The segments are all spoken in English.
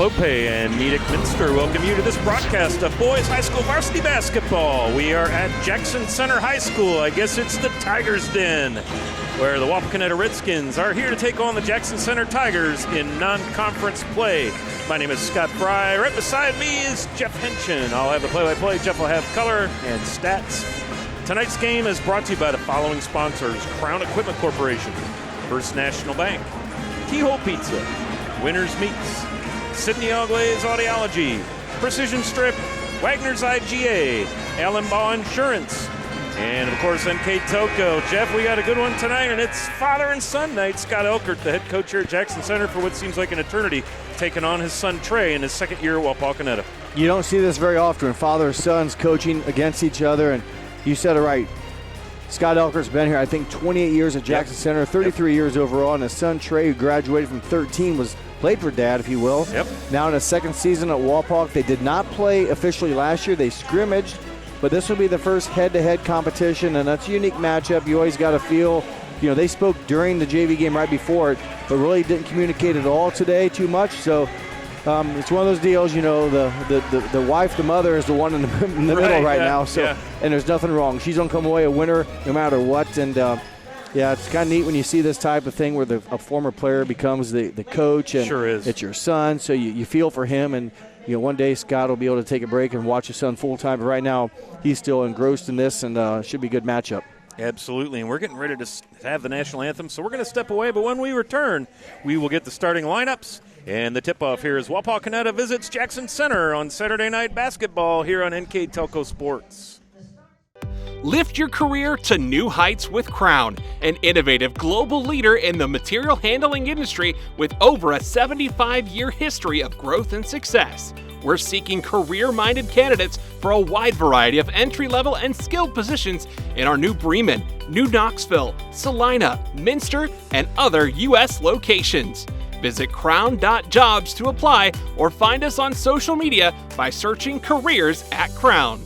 Clope and Nedick Minster welcome you to this broadcast of boys high school varsity basketball. We are at Jackson Center High School. I guess it's the Tigers' Den, where the Wapakoneta Redskins are here to take on the Jackson Center Tigers in non-conference play. My name is Scott Fry. Right beside me is Jeff Henshin. I'll have the play-by-play. Jeff will have color and stats. Tonight's game is brought to you by the following sponsors: Crown Equipment Corporation, First National Bank, Keyhole Pizza, Winners Meats, Sydney All-Glaze Audiology, Precision Strip, Wagner's IGA, Allen Baugh Insurance, and of course NKTelco. Jeff, we got a good one tonight, and it's father and son night. Scott Elkert, the head coach here at Jackson Center for what seems like an eternity, taking on his son Trey in his second year at Wapakoneta. You don't see this very often, father and sons coaching against each other, and you said it right. Scott Elkert's been here, I think, 28 years at Jackson Center, 33 years overall, and his son Trey, who graduated from 13, played for dad, if you will. Now in his second season at Wapak. They did not play officially last year. They scrimmaged, but this will be the first head-to-head competition, and that's a unique matchup. You always got to feel, they spoke during the JV game right before it, but really didn't communicate at all today too much. So it's one of those deals, the wife, the mother is the one in the middle right now. So, and there's nothing wrong. She's going to come away a winner no matter what. And, it's kind of neat when you see this type of thing where a former player becomes the coach. And sure is. It's your son, so you feel for him. And, one day Scott will be able to take a break and watch his son full-time. But right now he's still engrossed in this, and should be a good matchup. Absolutely, and we're getting ready to have the national anthem, so we're going to step away. But when we return, we will get the starting lineups. And the tip-off here is Wapakoneta visits Jackson Center on Saturday Night Basketball here on NKTelco Sports. Lift your career to new heights with Crown, an innovative global leader in the material handling industry with over a 75-year history of growth and success. We're seeking career-minded candidates for a wide variety of entry-level and skilled positions in our new Bremen, New Knoxville, Salina, Minster, and other U.S. locations. Visit crown.jobs to apply or find us on social media by searching Careers at Crown.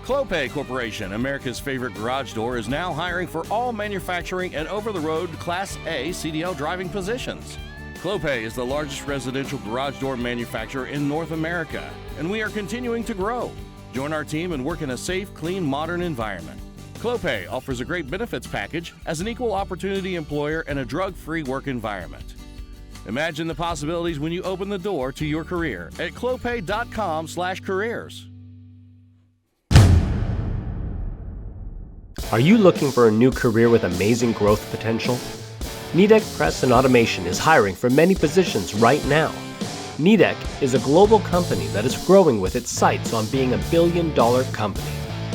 Clope Corporation, America's favorite garage door, is now hiring for all manufacturing and over-the-road Class A CDL driving positions. Clope is the largest residential garage door manufacturer in North America, and we are continuing to grow. Join our team and work in a safe, clean, modern environment. Clope offers a great benefits package as an equal opportunity employer and a drug-free work environment. Imagine the possibilities when you open the door to your career at clope.com/careers. Are you looking for a new career with amazing growth potential? Nedick Press and Automation is hiring for many positions right now. Nedick is a global company that is growing with its sights on being a billion-dollar company.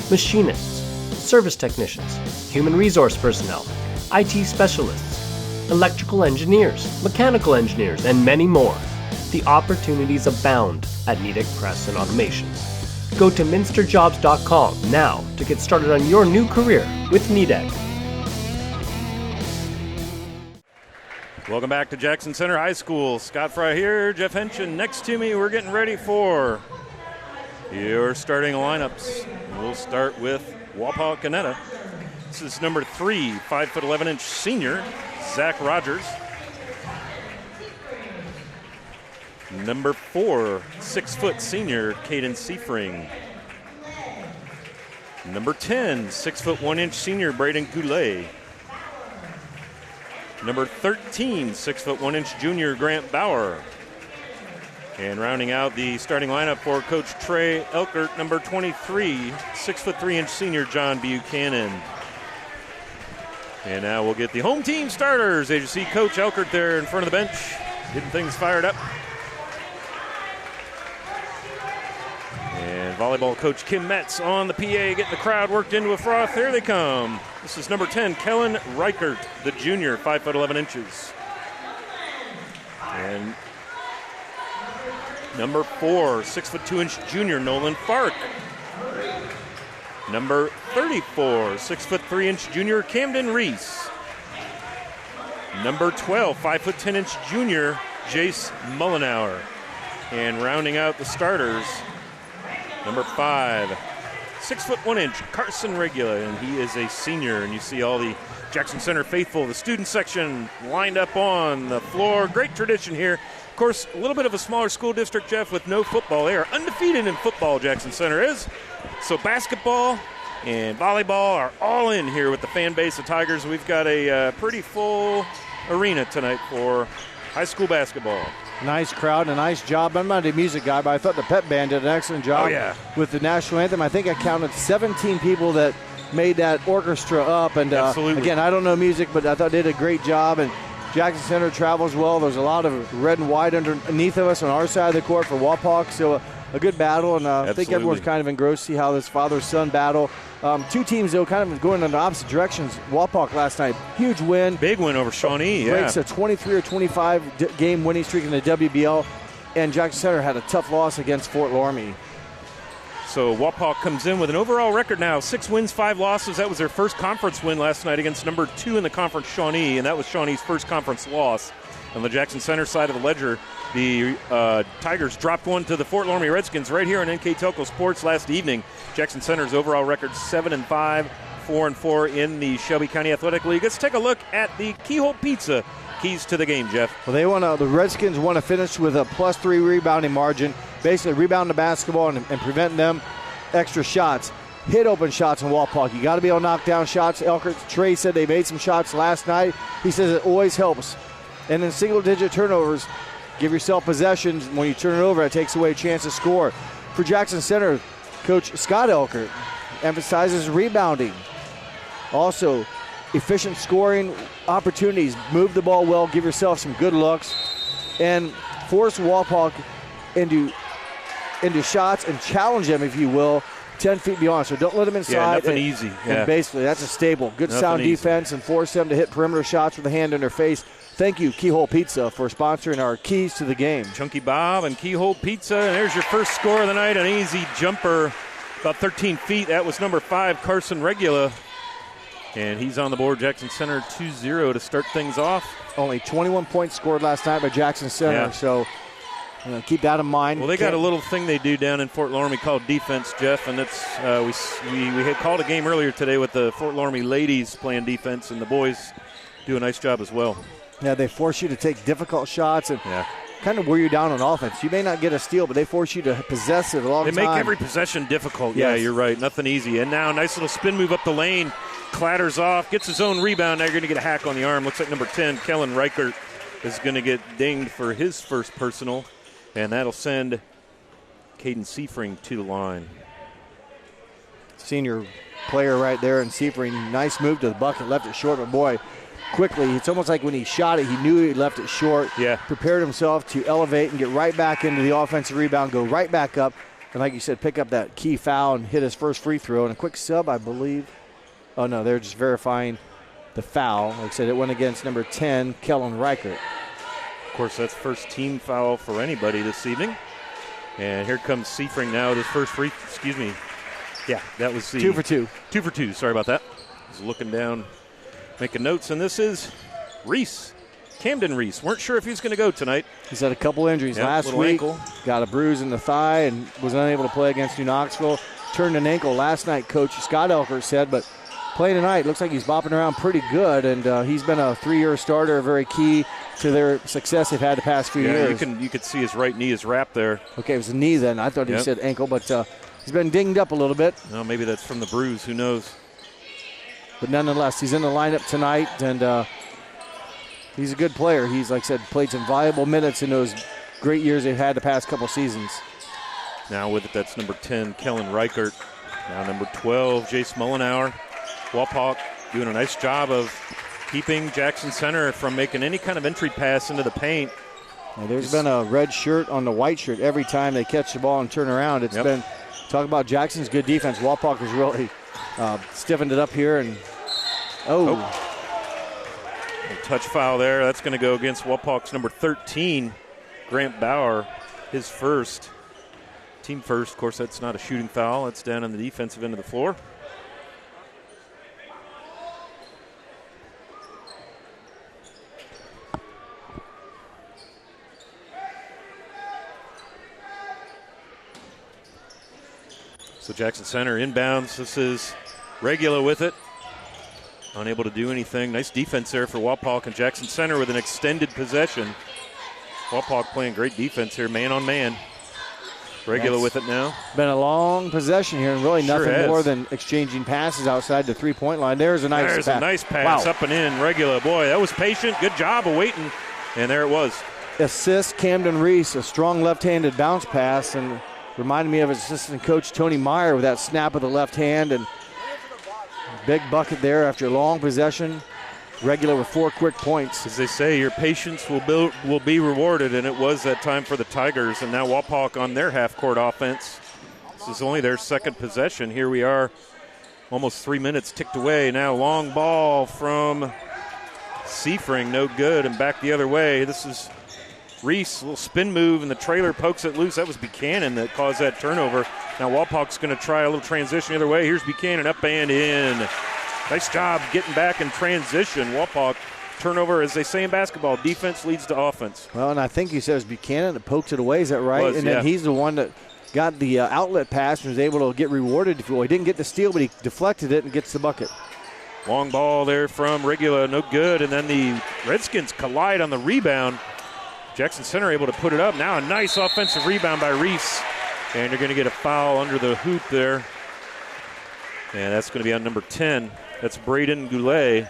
Machinists, service technicians, human resource personnel, IT specialists, electrical engineers, mechanical engineers, and many more. The opportunities abound at Nedick Press and Automation. Go to minsterjobs.com now to get started on your new career with Nedick. Welcome back to Jackson Center High School. Scott Fry here, Jeff Henshin next to me. We're getting ready for your starting lineups. We'll start with Wapakoneta. This is number 3, 5'11" senior, Zach Rogers. Number 4, 6' senior, Caden Seifring. Number 10, 6'1" senior, Braden Goulet. Number 13, 6'1" junior, Grant Bauer. And rounding out the starting lineup for Coach Trey Elkert, number 23, 6'3" senior, John Buchanan. And now we'll get the home team starters. As you see Coach Elkert there in front of the bench, getting things fired up. And volleyball coach Kim Metz on the PA, getting the crowd worked into a froth. Here they come. This is number 10, Kellen Reichert, the junior, 5'11". And number 4, 6'2" junior, Nolan Fark. Number 34, 6'3" junior, Camden Reese. Number 12, 5'10" junior, Jace Mullenauer. And rounding out the starters, number 5, 6'1", Carson Regula, and he is a senior. And you see all the Jackson Center faithful, the student section lined up on the floor. Great tradition here course, a little bit of a smaller school district, Jeff, with no football. They are undefeated in football, Jackson Center is. So basketball and volleyball are all in here with the fan base of Tigers. We've got a pretty full arena tonight for high school basketball. Nice crowd and a nice job. I'm not a music guy, but I thought the pep band did an excellent job with the national anthem. I think I counted 17 people that made that orchestra up. And again, I don't know music, but I thought they did a great job. And Jackson Center travels well. There's a lot of red and white underneath of us on our side of the court for Wapak. So a good battle, and I think everyone's kind of engrossed to see how this father-son battle. Two teams, though, kind of going in the opposite directions. Wapak last night, huge win. Big win over Shawnee, Breaks a 23 or 25 game winning streak in the WBL, and Jackson Center had a tough loss against Fort Loramie. So Wapak comes in with an overall record now, 6 wins, 5 losses. That was their first conference win last night against number 2 in the conference, Shawnee, and that was Shawnee's first conference loss. On the Jackson Center side of the ledger, the Tigers dropped one to the Fort Loramie Redskins right here on NKTelco Sports last evening. Jackson Center's overall record 7-5, 4-4 in the Shelby County Athletic League. Let's take a look at the Keyhole Pizza keys to the game, Jeff. Well, the Redskins want to finish with a +3 rebounding margin, basically rebounding the basketball and preventing them extra shots. Hit open shots in Wapak. You got to be able to knock down shots. Trey said they made some shots last night. He says it always helps. And then single-digit turnovers, give yourself possessions. When you turn it over, it takes away a chance to score. For Jackson Center, Coach Scott Elkert emphasizes rebounding. Also, efficient scoring opportunities. Move the ball well, give yourself some good looks, and force Wapak into shots and challenge them, if you will, 10 feet beyond. So don't let them inside. Yeah, nothing easy. And basically, that's a staple. Good sound defense and force them to hit perimeter shots with a hand in their face. Thank you, Keyhole Pizza, for sponsoring our keys to the game. Chunky Bob and Keyhole Pizza. And there's your first score of the night, an easy jumper, about 13 feet. That was number 5, Carson Regula. And he's on the board. Jackson Center 2-0 to start things off. Only 21 points scored last night by Jackson Center, so keep that in mind. Well, they got a little thing they do down in Fort Loramie called defense, Jeff, and it's we had called a game earlier today with the Fort Loramie ladies playing defense, and the boys do a nice job as well. Yeah, they force you to take difficult shots and kind of wear you down on offense. You may not get a steal, but they force you to possess it a long time. They make every possession difficult. Yes. Yeah, you're right. Nothing easy. And now nice little spin move up the lane. Clatters off, gets his own rebound. Now you're going to get a hack on the arm. Looks like number 10, Kellen Reichert, is going to get dinged for his first personal. And that'll send Caden Seifring to the line. Senior player right there in Seifring. Nice move to the bucket. Left it short, but boy, quickly. It's almost like when he shot it, he knew he left it short. Yeah. Prepared himself to elevate and get right back into the offensive rebound, go right back up. And like you said, pick up that key foul and hit his first free throw. And a quick sub, I believe. Oh, no, they're just verifying the foul. Like I said, it went against number 10, Kellen Reichert. Of course, that's first team foul for anybody this evening. And here comes Seifring now with his first free. Excuse me. Yeah, that was the 2 for 2. 2 for 2. Sorry about that. He's looking down, making notes, and this is Reese. Camden Reese. Weren't sure if he was going to go tonight. He's had a couple injuries last week. Ankle. Got a bruise in the thigh and was unable to play against New Knoxville. Turned an ankle last night, Coach Scott Elkert said, but playing tonight, looks like he's bopping around pretty good, and he's been a 3-year starter, very key to their success they've had the past few years. You could see his right knee is wrapped there. Okay, it was a knee then. I thought he said ankle, but he's been dinged up a little bit. No, maybe that's from the bruise. Who knows? But nonetheless, he's in the lineup tonight, and he's a good player. He's, like I said, played some valuable minutes in those great years they've had the past couple seasons. Now with it, that's number 10, Kellen Reichert. Now number 12, Jace Mullenauer. Wapak doing a nice job of keeping Jackson Center from making any kind of entry pass into the paint. Now, there's been a red shirt on the white shirt every time they catch the ball and turn around. It's been, talk about Jackson's good defense. Wapak has really stiffened it up here. And a touch foul there. That's going to go against Wapak's number 13, Grant Bauer, his first. Team first. Of course, that's not a shooting foul. It's down on the defensive end of the floor. So Jackson Center inbounds. This is Regula with it. Unable to do anything. Nice defense there for Wapak, and Jackson Center with an extended possession. Wapak playing great defense here, man on man. Regula with it now. Been a long possession here, and really Sure nothing has. more than exchanging passes outside the three-point line. There's a nice There's a nice pass Wow. up and in. Regula, boy, that was patient. Good job of waiting. And there it was. Assist Camden Reese, a strong left-handed bounce pass, and reminded me of his assistant coach Tony Meyer with that snap of the left hand, and big bucket there after a long possession. Regula with 4 quick points. As they say, your patience will be rewarded, and it was that time for the Tigers. And now Wapak on their half-court offense. This is only their second possession. Here we are, almost 3 minutes ticked away. Now long ball from Seafring, no good, and back the other way. This is Reese, a little spin move, and the trailer pokes it loose. That was Buchanan that caused that turnover. Now Wapak's going to try a little transition the other way. Here's Buchanan up and in. Nice job getting back in transition. Wapak, turnover, as they say in basketball, defense leads to offense. Well, and I think you said it was Buchanan that poked it away. Is that right? Was, and yeah. then he's the one that got the outlet pass and was able to get rewarded. Well, he didn't get the steal, but he deflected it and gets the bucket. Long ball there from Regula, no good. And then the Redskins collide on the rebound. Jackson Center able to put it up. Now a nice offensive rebound by Reese. And you're going to get a foul under the hoop there. And that's going to be on number 10. That's Braden Goulet.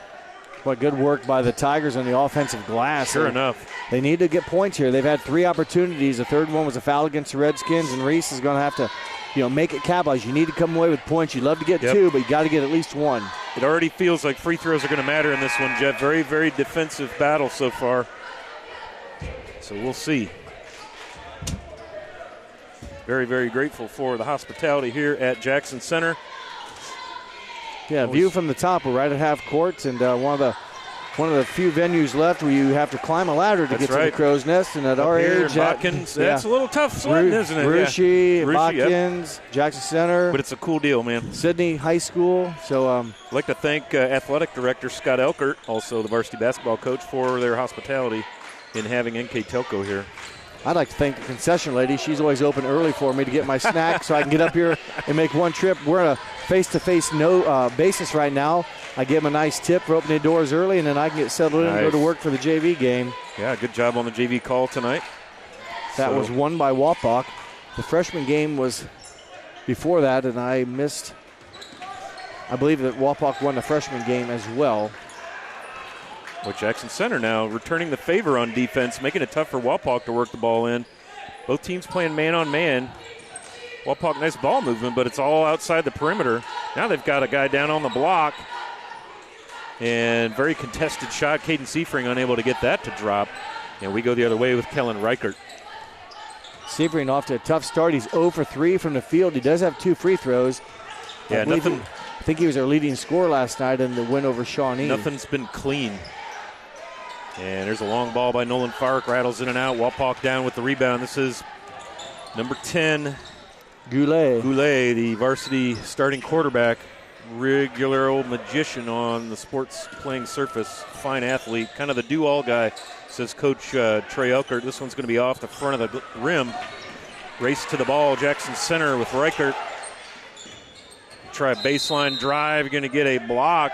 But good work by the Tigers on the offensive glass. Sure enough. They need to get points here. They've had 3 opportunities. The third one was a foul against the Redskins, and Reese is going to have to, make it capitalize. You need to come away with points. You'd love to get 2, but you got to get at least 1. It already feels like free throws are going to matter in this one, Jeff. Very, very defensive battle so far. So we'll see. Very, very grateful for the hospitality here at Jackson Center. Yeah, view from the top. We're right at half court, and one of the few venues left where you have to climb a ladder to get to the Crow's Nest. And at our age, that's a little tough sledding, isn't it? Rushi, Rushi, Watkins, Jackson Center. But it's a cool deal, man. Sydney High School. So I'd like to thank athletic director Scott Elkert, also the varsity basketball coach, for their hospitality in having NKTelco here. I'd like to thank the concession lady. She's always open early for me to get my snack so I can get up here and make one trip. We're on a face-to-face basis right now. I give them a nice tip for opening the doors early, and then I can get settled in and go to work for the JV game. Yeah, good job on the JV call tonight. That was won by Wapak. The freshman game was before that, and I missed. I believe that Wapak won the freshman game as well. Well, Jackson Center now returning the favor on defense, making it tough for Wapak to work the ball in. Both teams playing man-on-man. Wapak, nice ball movement, but it's all outside the perimeter. Now they've got a guy down on the block. And very contested shot. Caden Seafring unable to get that to drop. And we go the other way with Kellen Reichert. Seafring off to a tough start. He's 0 for 3 from the field. He does have 2 free throws. Yeah, nothing. I think he was our leading scorer last night in the win over Shawnee. Nothing's been clean. And there's a long ball by Nolan Fark. Rattles in and out. Wapak down with the rebound. This is number 10. Goulet, the varsity starting quarterback. Regular old magician on the sports playing surface. Fine athlete. Kind of the do-all guy, says Coach Trey Elkert. This one's going to be off the front of the rim. Race to the ball. Jackson Center with Reichert. Try a baseline drive. Going to get a block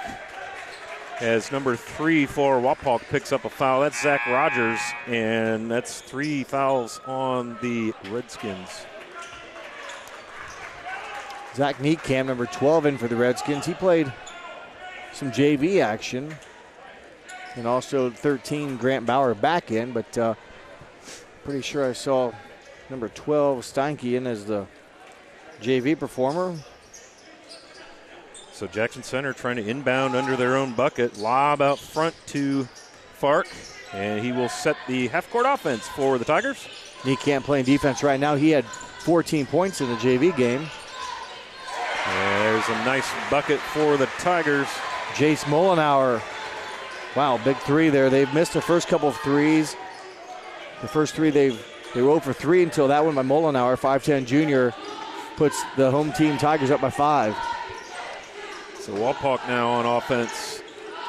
as number 3 for Wapak picks up a foul. That's Zach Rogers, and that's 3 fouls on the Redskins. Zach Neatcamp, number 12, in for the Redskins. He played some JV action. And also 13, Grant Bauer back in. But pretty sure I saw number 12, Steinke, in as the JV performer. So Jackson Center trying to inbound under their own bucket. Lob out front to Fark. And he will set the half-court offense for the Tigers. Neatcamp playing defense right now. He had 14 points in the JV game. There's a nice bucket for the Tigers. Jace Mollenauer. Wow, big 3 there. They've missed their first couple of threes. The first 3 they were 0 for 3 until that one by Mollenauer. 5'10 junior puts the home team Tigers up by 5. So Wapak now on offense.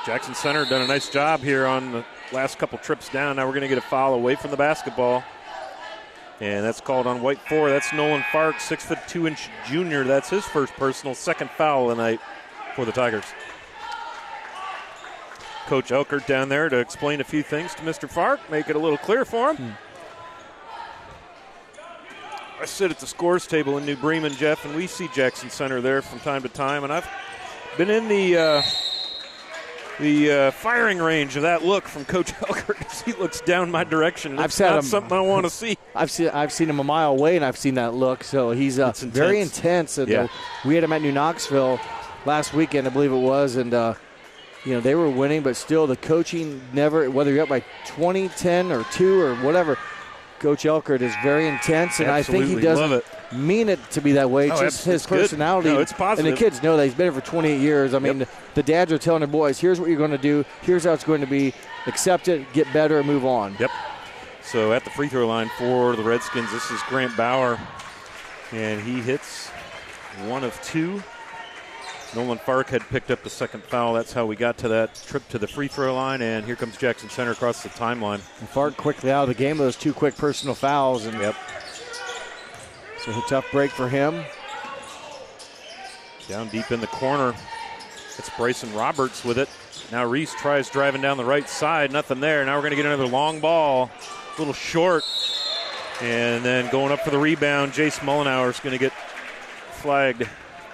Jackson Center done a nice job here on the last couple trips down. Now we're going to get a foul away from the basketball. And that's called on White 4. That's Nolan Fark, 6'2" junior. That's his first personal, second foul of the night for the Tigers. Coach Elkert down there to explain a few things to Mr. Fark, make it a little clear for him. I sit at the scores table in New Bremen, Jeff, and we see Jackson Center there from time to time. And I've been in the firing range of that look from Coach Elkert as he looks down my direction. And it's not something I want to see. I've seen him a mile away, and I've seen that look. So he's very intense. And, we had him at New Knoxville last weekend, I believe it was, and they were winning, but still the coaching never, whether you're up by 20, 10, or 2 or whatever, Coach Elkert is very intense, and Absolutely. I think he doesn't mean it to be that way. Just his personality. No, it's positive. And the kids know that he's been here for 28 years. I mean, the dads are telling their boys, here's what you're going to do. Here's how it's going to be. Accept it, get better, and move on. Yep. So at the free throw line for the Redskins, this is Grant Bauer, and he hits 1 of 2. Nolan Fark had picked up the second foul. That's how we got to that trip to the free throw line, and here comes Jackson Center across the timeline. And Fark quickly out of the game, those 2 quick personal fouls. And so a tough break for him. Down deep in the corner, it's Bryson Roberts with it. Now Reese tries driving down the right side, nothing there. Now we're going to get another long ball, a little short. And then going up for the rebound, Jace Mullenauer is going to get flagged.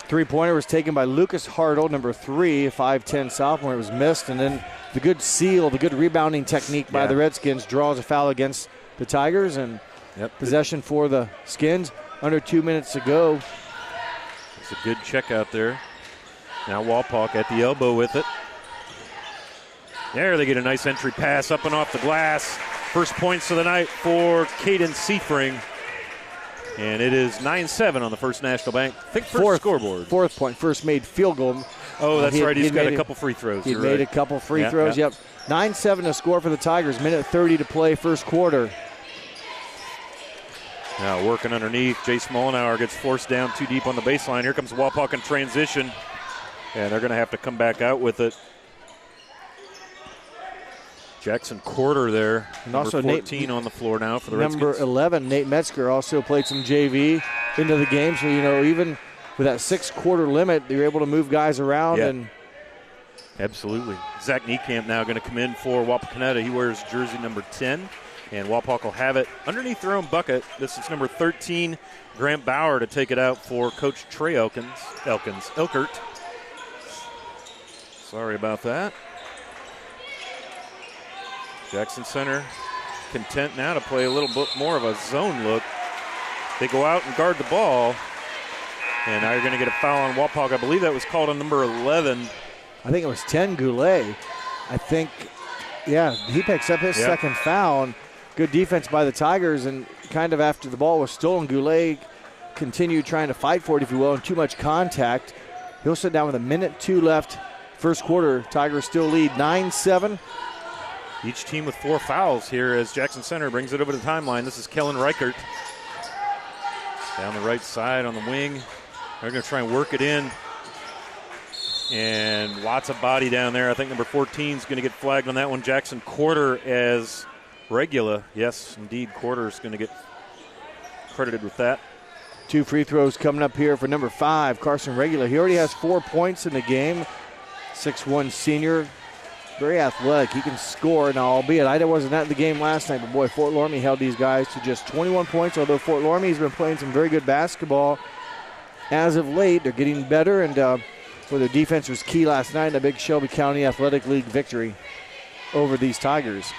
Three-pointer was taken by Lucas Hartle, number 3, 5'10 sophomore. It was missed, and then the good seal, the good rebounding technique by the Redskins draws a foul against the Tigers, and possession for the Skins. Under 2 minutes to go. It's a good check out there. Now Walpock at the elbow with it. There they get a nice entry pass up and off the glass. First points of the night for Caden Seifring. And it is 9-7 on the First National Bank. I think first scoreboard. Fourth point, first made field goal. Oh, that's right. He's got a couple free throws. He made a couple free throws, 9-7 to score for the Tigers. Minute 30 to play, first quarter. Now working underneath. Jace Mullenauer gets forced down too deep on the baseline. Here comes Wapak in transition. And they're going to have to come back out with it. Jackson Quarter there. And also 14 Nate, on the floor now for the Redskins. Number 11, Nate Metzger, also played some JV into the game. So, even with that 6-quarter limit, you're able to move guys around. And absolutely. Zach Niekamp now going to come in for Wapakoneta. He wears jersey number 10. And Wapak will have it underneath their own bucket. This is number 13, Grant Bauer, to take it out for Coach Trey Elkert. Sorry about that. Jackson Center content now to play a little bit more of a zone look. They go out and guard the ball. And now you're going to get a foul on Wapak. I believe that was called on number 11. I think it was 10, Goulet. I think, he picks up his second foul. And good defense by the Tigers. And kind of after the ball was stolen, Goulet continued trying to fight for it, if you will, and too much contact. He'll sit down with 1:02 left. First quarter, Tigers still lead 9-7. Each team with 4 fouls here as Jackson Center brings it over the timeline. This is Kellen Reichert. Down the right side on the wing. They're going to try and work it in. And lots of body down there. I think number 14 is going to get flagged on that one. Jackson Quarter as Regula. Yes, indeed, Quarter is going to get credited with that. 2 free throws coming up here for number 5, Carson Regula. He already has 4 points in the game. 6'1 senior. Very athletic. He can score. Now, albeit I wasn't at the game last night, but boy, Fort Loramie held these guys to just 21 points, although Fort Loramie's been playing some very good basketball as of late. They're getting better, and for their defense was key last night in a big Shelby County Athletic League victory over these Tigers.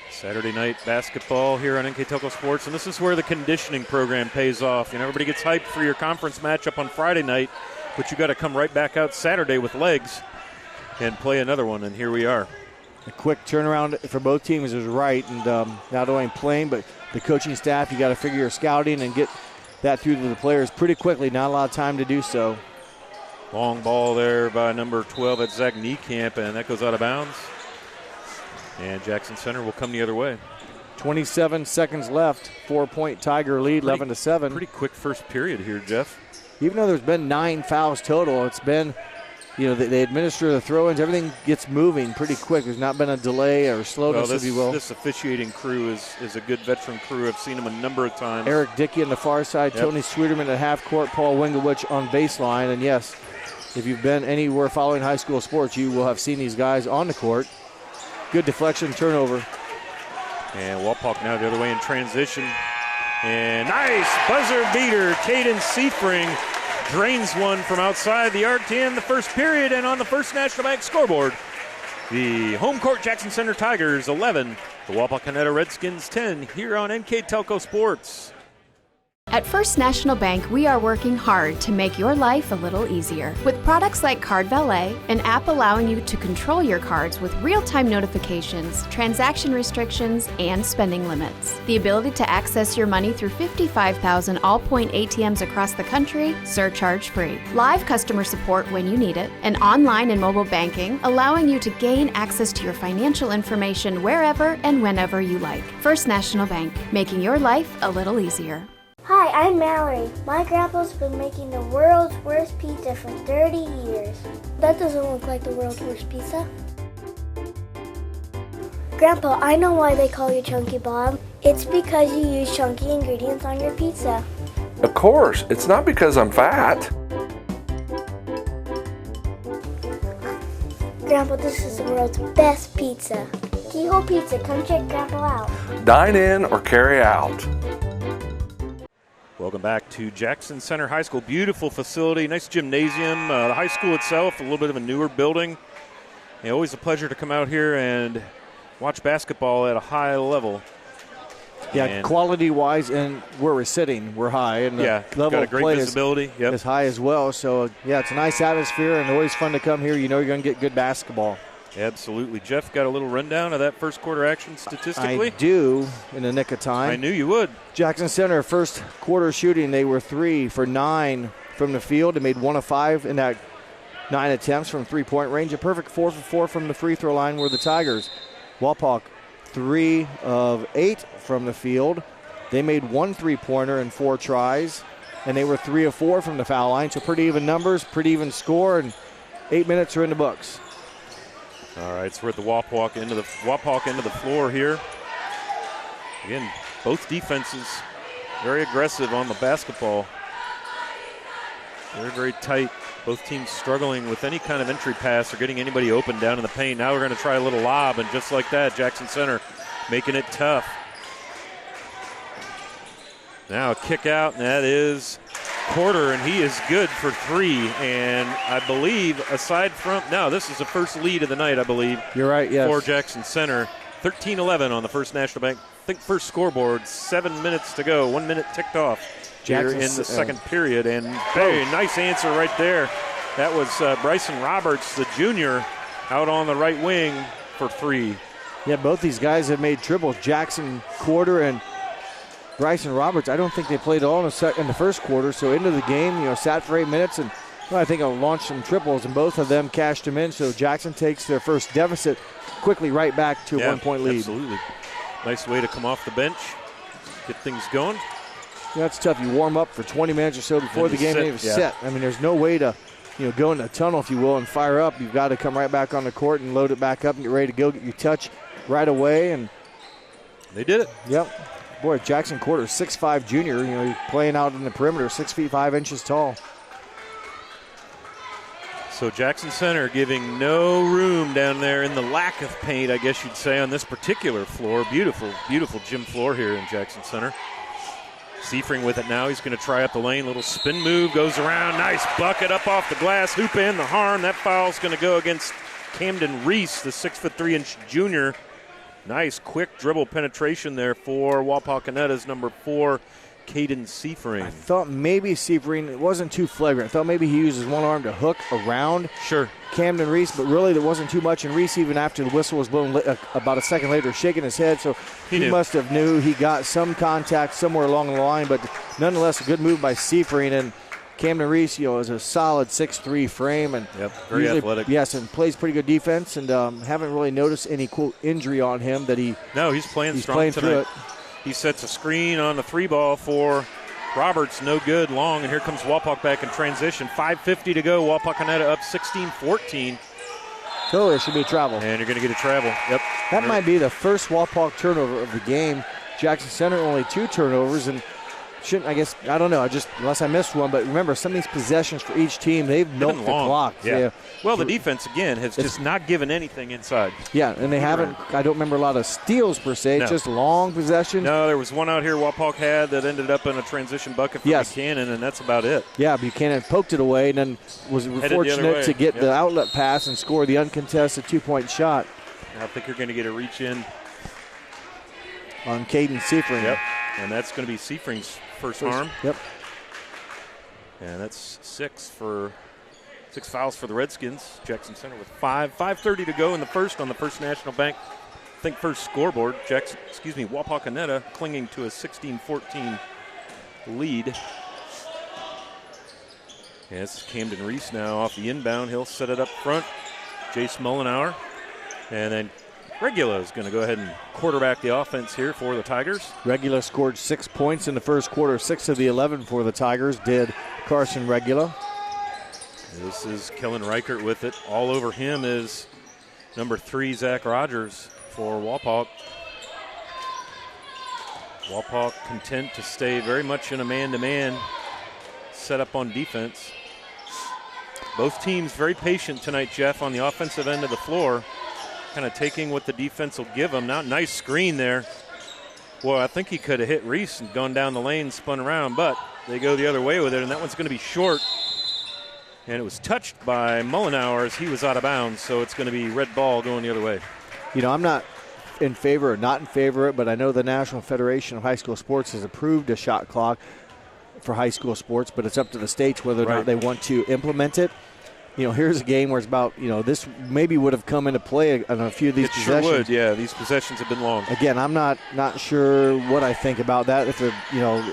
Saturday night basketball here on NKTelco Sports, and this is where the conditioning program pays off. Everybody gets hyped for your conference matchup on Friday night, but you got to come right back out Saturday with legs and play another one, and here we are. A quick turnaround for both teams is right, and not only playing, but the coaching staff, you got to figure your scouting and get that through to the players pretty quickly. Not a lot of time to do so. Long ball there by number 12 at Zach Niekamp, and that goes out of bounds. And Jackson Center will come the other way. 27 seconds left. 4-point Tiger lead, 11-7. Pretty quick first period here, Jeff. Even though there's been 9 fouls total, it's been, they administer the throw-ins. Everything gets moving pretty quick. There's not been a delay or slowness, if you will. This officiating crew is a good veteran crew. I've seen them a number of times. Eric Dickey on the far side, Tony Sweeterman at half court, Paul Wingowich on baseline. And yes, if you've been anywhere following high school sports, you will have seen these guys on the court. Good deflection, turnover. And Wapak now the other way in transition. And nice buzzer beater. Caden Seifring drains one from outside the arc to end the first period. And on the First National Bank scoreboard, the home court Jackson Center Tigers 11, the Wapakoneta Redskins 10 here on NKTelco Sports. At First National Bank, we are working hard to make your life a little easier. With products like Card Valet, an app allowing you to control your cards with real-time notifications, transaction restrictions, and spending limits. The ability to access your money through 55,000 all-point ATMs across the country, surcharge-free. Live customer support when you need it. And online and mobile banking, allowing you to gain access to your financial information wherever and whenever you like. First National Bank, making your life a little easier. Hi, I'm Mallory. My grandpa's been making the world's worst pizza for 30 years. That doesn't look like the world's worst pizza. Grandpa, I know why they call you Chunky Bob. It's because you use chunky ingredients on your pizza. Of course, it's not because I'm fat. Grandpa, this is the world's best pizza. Keyhole Pizza, come check Grandpa out. Dine in or carry out. Welcome back to Jackson Center High School. Beautiful facility, nice gymnasium. The high school itself, a little bit of a newer building. And always a pleasure to come out here and watch basketball at a high level. Yeah, and quality-wise, and where we're sitting, we're high, and the level got a of great play visibility. is high as well. So, yeah, it's a nice atmosphere, and always fun to come here. You know you're going to get good basketball. Absolutely. Jeff, got a little rundown of that first quarter action statistically? I do, in the nick of time. I knew you would. Jackson Center, first quarter shooting, they were 3 for 9 from the field. They made 1 of 5 in that 9 attempts from three-point range. A perfect 4 for 4 from the free throw line were the Tigers. Wapak, 3 of 8 from the field. They made 1 three-pointer in 4 tries, and they were 3 of 4 from the foul line. So pretty even numbers, pretty even score, and 8 minutes are in the books. All right, so we're at the Wapak end of the floor here. Again, both defenses very aggressive on the basketball. Very, very tight. Both teams struggling with any kind of entry pass or getting anybody open down in the paint. Now we're going to try a little lob, and just like that, Jackson Center making it tough. Now a kick out, and that is Porter, and he is good for 3. And I believe, aside from, no, this is the first lead of the night, I believe. You're right, yes. For Jackson Center. 13-11 on the First National Bank. I think first scoreboard, 7 minutes to go. 1 minute ticked off here in the second period. And hey, nice answer right there. That was Bryson Roberts, the junior, out on the right wing for 3. Yeah, both these guys have made triples. Jackson Quarter and Bryson Roberts, I don't think they played all in the first quarter, so into the game, sat for 8 minutes, and I think I'll launch some triples, and both of them cashed them in, so Jackson takes their first deficit quickly right back to a 1-point lead. Absolutely. Nice way to come off the bench, get things going. Yeah, it's tough. You warm up for 20 minutes or so before the game is set. I mean, there's no way to go in the tunnel, if you will, and fire up. You've got to come right back on the court and load it back up and get ready to go, get your touch right away. And they did it. Yep. Boy, Jackson Quarter, 6'5" junior, he's playing out in the perimeter, 6 feet 5 inches tall. So Jackson Center giving no room down there in the lack of paint, I guess you'd say, on this particular floor. Beautiful, beautiful gym floor here in Jackson Center. Seifring with it now. He's going to try up the lane. Little spin move, goes around. Nice bucket up off the glass. Hoop in, the harm. That foul's going to go against Camden Reese, the 6'3" junior. Nice quick dribble penetration there for Wapakoneta's number 4, Caden Seifring. I thought maybe Seifring, it wasn't too flagrant. I thought maybe he uses one arm to hook around Camden Reese, but really there wasn't too much. And Reese, even after the whistle was blown about a second later, shaking his head. So he must have knew he got some contact somewhere along the line. But nonetheless, a good move by Seifring. And Camden Reese, is a solid 6'3" frame, and very athletic. Yes, and plays pretty good defense. And haven't really noticed any injury on him that he. No, he's playing strong playing tonight. Through it. He sets a screen on the 3-ball for Roberts, no good, long, and here comes Wapak back in transition. 5:50 to go. Wapakoneta up 16-14. So there should be a travel. And you're going to get a travel. Yep. That might be the first Wapak turnover of the game. Jackson Center only 2 turnovers, and shouldn't, I guess, I don't know. Unless I missed one, but remember, some of these possessions for each team, they've milked the clock. Yeah. Well, the defense, again, has just not given anything inside. Yeah, and they haven't, I don't remember a lot of steals per se, just long possessions. No, there was one out here Wapak had that ended up in a transition bucket for Buchanan, and that's about it. Yeah, Buchanan poked it away and then was fortunate to get the outlet pass and score the uncontested 2-point shot. I think you're going to get a reach in on Caden Seifring. Yep, and that's going to be Seifring's first harm. Yep. And that's 6 fouls for the Redskins. Jackson Center with 5:30 to go in the first on the First National Bank, I think, first scoreboard. Wapakoneta clinging to a 16-14 lead. Yeah, this is Camden Reese now off the inbound. He'll set it up front. Jace Mullenauer. And then Regula is going to go ahead and quarterback the offense here for the Tigers. Regula scored 6 points in the first quarter. 6 of the 11 for the Tigers did Carson Regula. This is Kellen Reichert with it. All over him is number 3, Zach Rogers for Wapak. Wapak content to stay very much in a man-to-man setup on defense. Both teams very patient tonight, Jeff, on the offensive end of the floor, kind of taking what the defense will give them. Now, nice screen there. Well, I think he could have hit Reese and gone down the lane, spun around, but they go the other way with it, and that one's going to be short. And it was touched by Mullenauer as he was out of bounds, so it's going to be red ball going the other way. You know, I'm not in favor or not in favor of it, but I know the National Federation of High School Sports has approved a shot clock for high school sports, but it's up to the states whether or not they want to implement it. You know, here's a game where it's about, you know, this maybe would have come into play on a few of these possessions. It sure would, yeah. These possessions have been long. Again, I'm not sure what I think about that. If it, you know,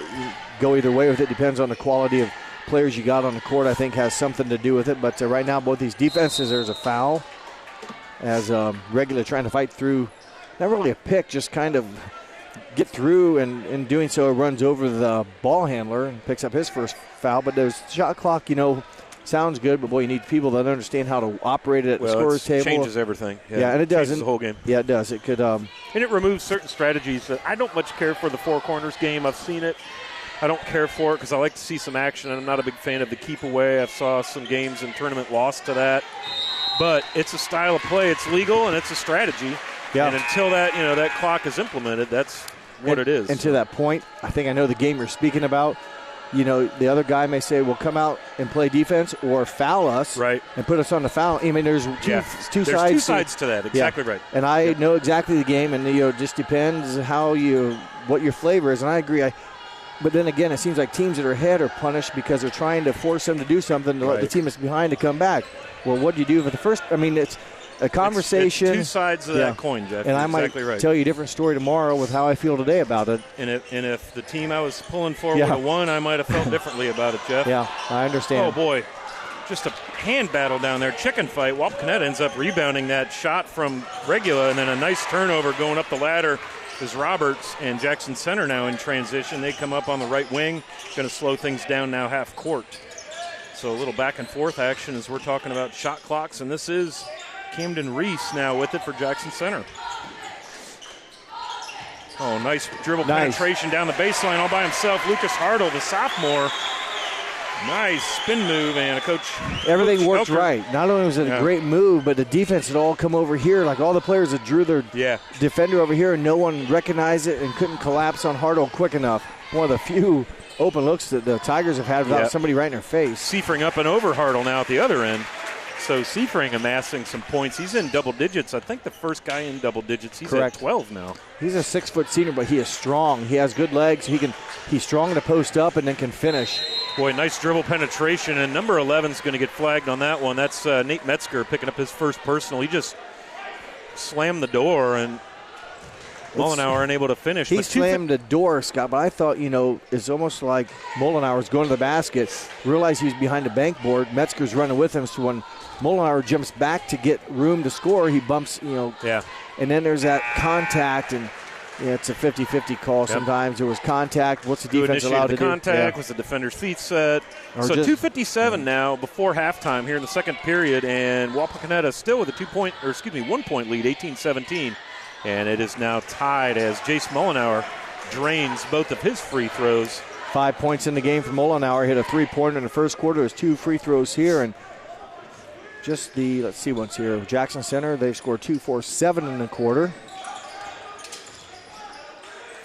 go either way with it, depends on the quality of players you got on the court, I think has something to do with it. But right now, both these defenses, there's a foul as Regula trying to fight through, not really a pick, just kind of get through, and in doing so, runs over the ball handler and picks up his first foul. But there's shot clock, you know, sounds good, but boy, you need people that understand how to operate it at the scorer's table. It changes everything. Yeah, and it does. Changes the whole game. Yeah, it does. It could. And it removes certain strategies that I don't much care for the four corners game. I've seen it. I don't care for it because I like to see some action, and I'm not a big fan of the keep away. I've saw some games in tournament lost to that. But it's a style of play. It's legal, and it's a strategy. Yeah. And until that, you know, that clock is implemented, that's what it is. And to that point, I think I know the game you're speaking about. You know, the other guy may say, well, come out and play defense or foul us and put us on the foul. I mean, there's two sides. There's two sides to that. Exactly right. And I know exactly the game, and, you know, it just depends what your flavor is. And I agree. But then again, it seems like teams that are ahead are punished because they're trying to force them to do something to let the team that's behind to come back. Well, what do you do for the first? I mean, it's a conversation. It's two sides of that coin, Jeff. And I might tell you a different story tomorrow with how I feel today about it. And if the team I was pulling for would have won, I might have felt differently about it, Jeff. Yeah, I understand. Oh, boy. Just a hand battle down there. Chicken fight. Wapakoneta ends up rebounding that shot from Regula, and then a nice turnover going up the ladder is Roberts, and Jackson Center now in transition. They come up on the right wing. Going to slow things down now half court. So a little back and forth action as we're talking about shot clocks, and this is Camden Reese now with it for Jackson Center. Oh, nice dribble penetration down the baseline all by himself. Lucas Hartle, the sophomore. Nice spin move, and everything worked right. Not only was it a great move, but the defense had all come over here. Like all the players that drew their defender over here, and no one recognized it and couldn't collapse on Hartle quick enough. One of the few open looks that the Tigers have had without somebody right in their face. Seifring up and over Hartle now at the other end. So Seifring amassing some points. He's in double digits. I think the first guy in double digits. He's at 12 now. He's a 6-foot senior, but he is strong. He has good legs. He's strong to post up and then can finish. Boy, nice dribble penetration, and number 11 is going to get flagged on that one. That's Nate Metzger picking up his first personal. He just slammed the door, and Mullenauer unable to finish. He slammed the door, Scott, but I thought, you know, it's almost like Mullenauer was going to the basket, realized he was behind the bankboard. Metzger's running with him, so when Mullenauer jumps back to get room to score, he bumps, you know. Yeah. And then there's that contact, and it's a 50-50 call sometimes. There was contact. What's the defense allowed to do? Contact was the defender's feet set. So 2:57 now before halftime here in the second period, and Wapakoneta still with a 1 point lead, 18-17. And it is now tied as Jace Mullenauer drains both of his free throws 5 points in the game for Mollenauer. Hit a three-pointer in the first quarter. There's 2 free throws here. And just let's see what's here. Jackson Center, they've scored 2, 4, 7 in the quarter.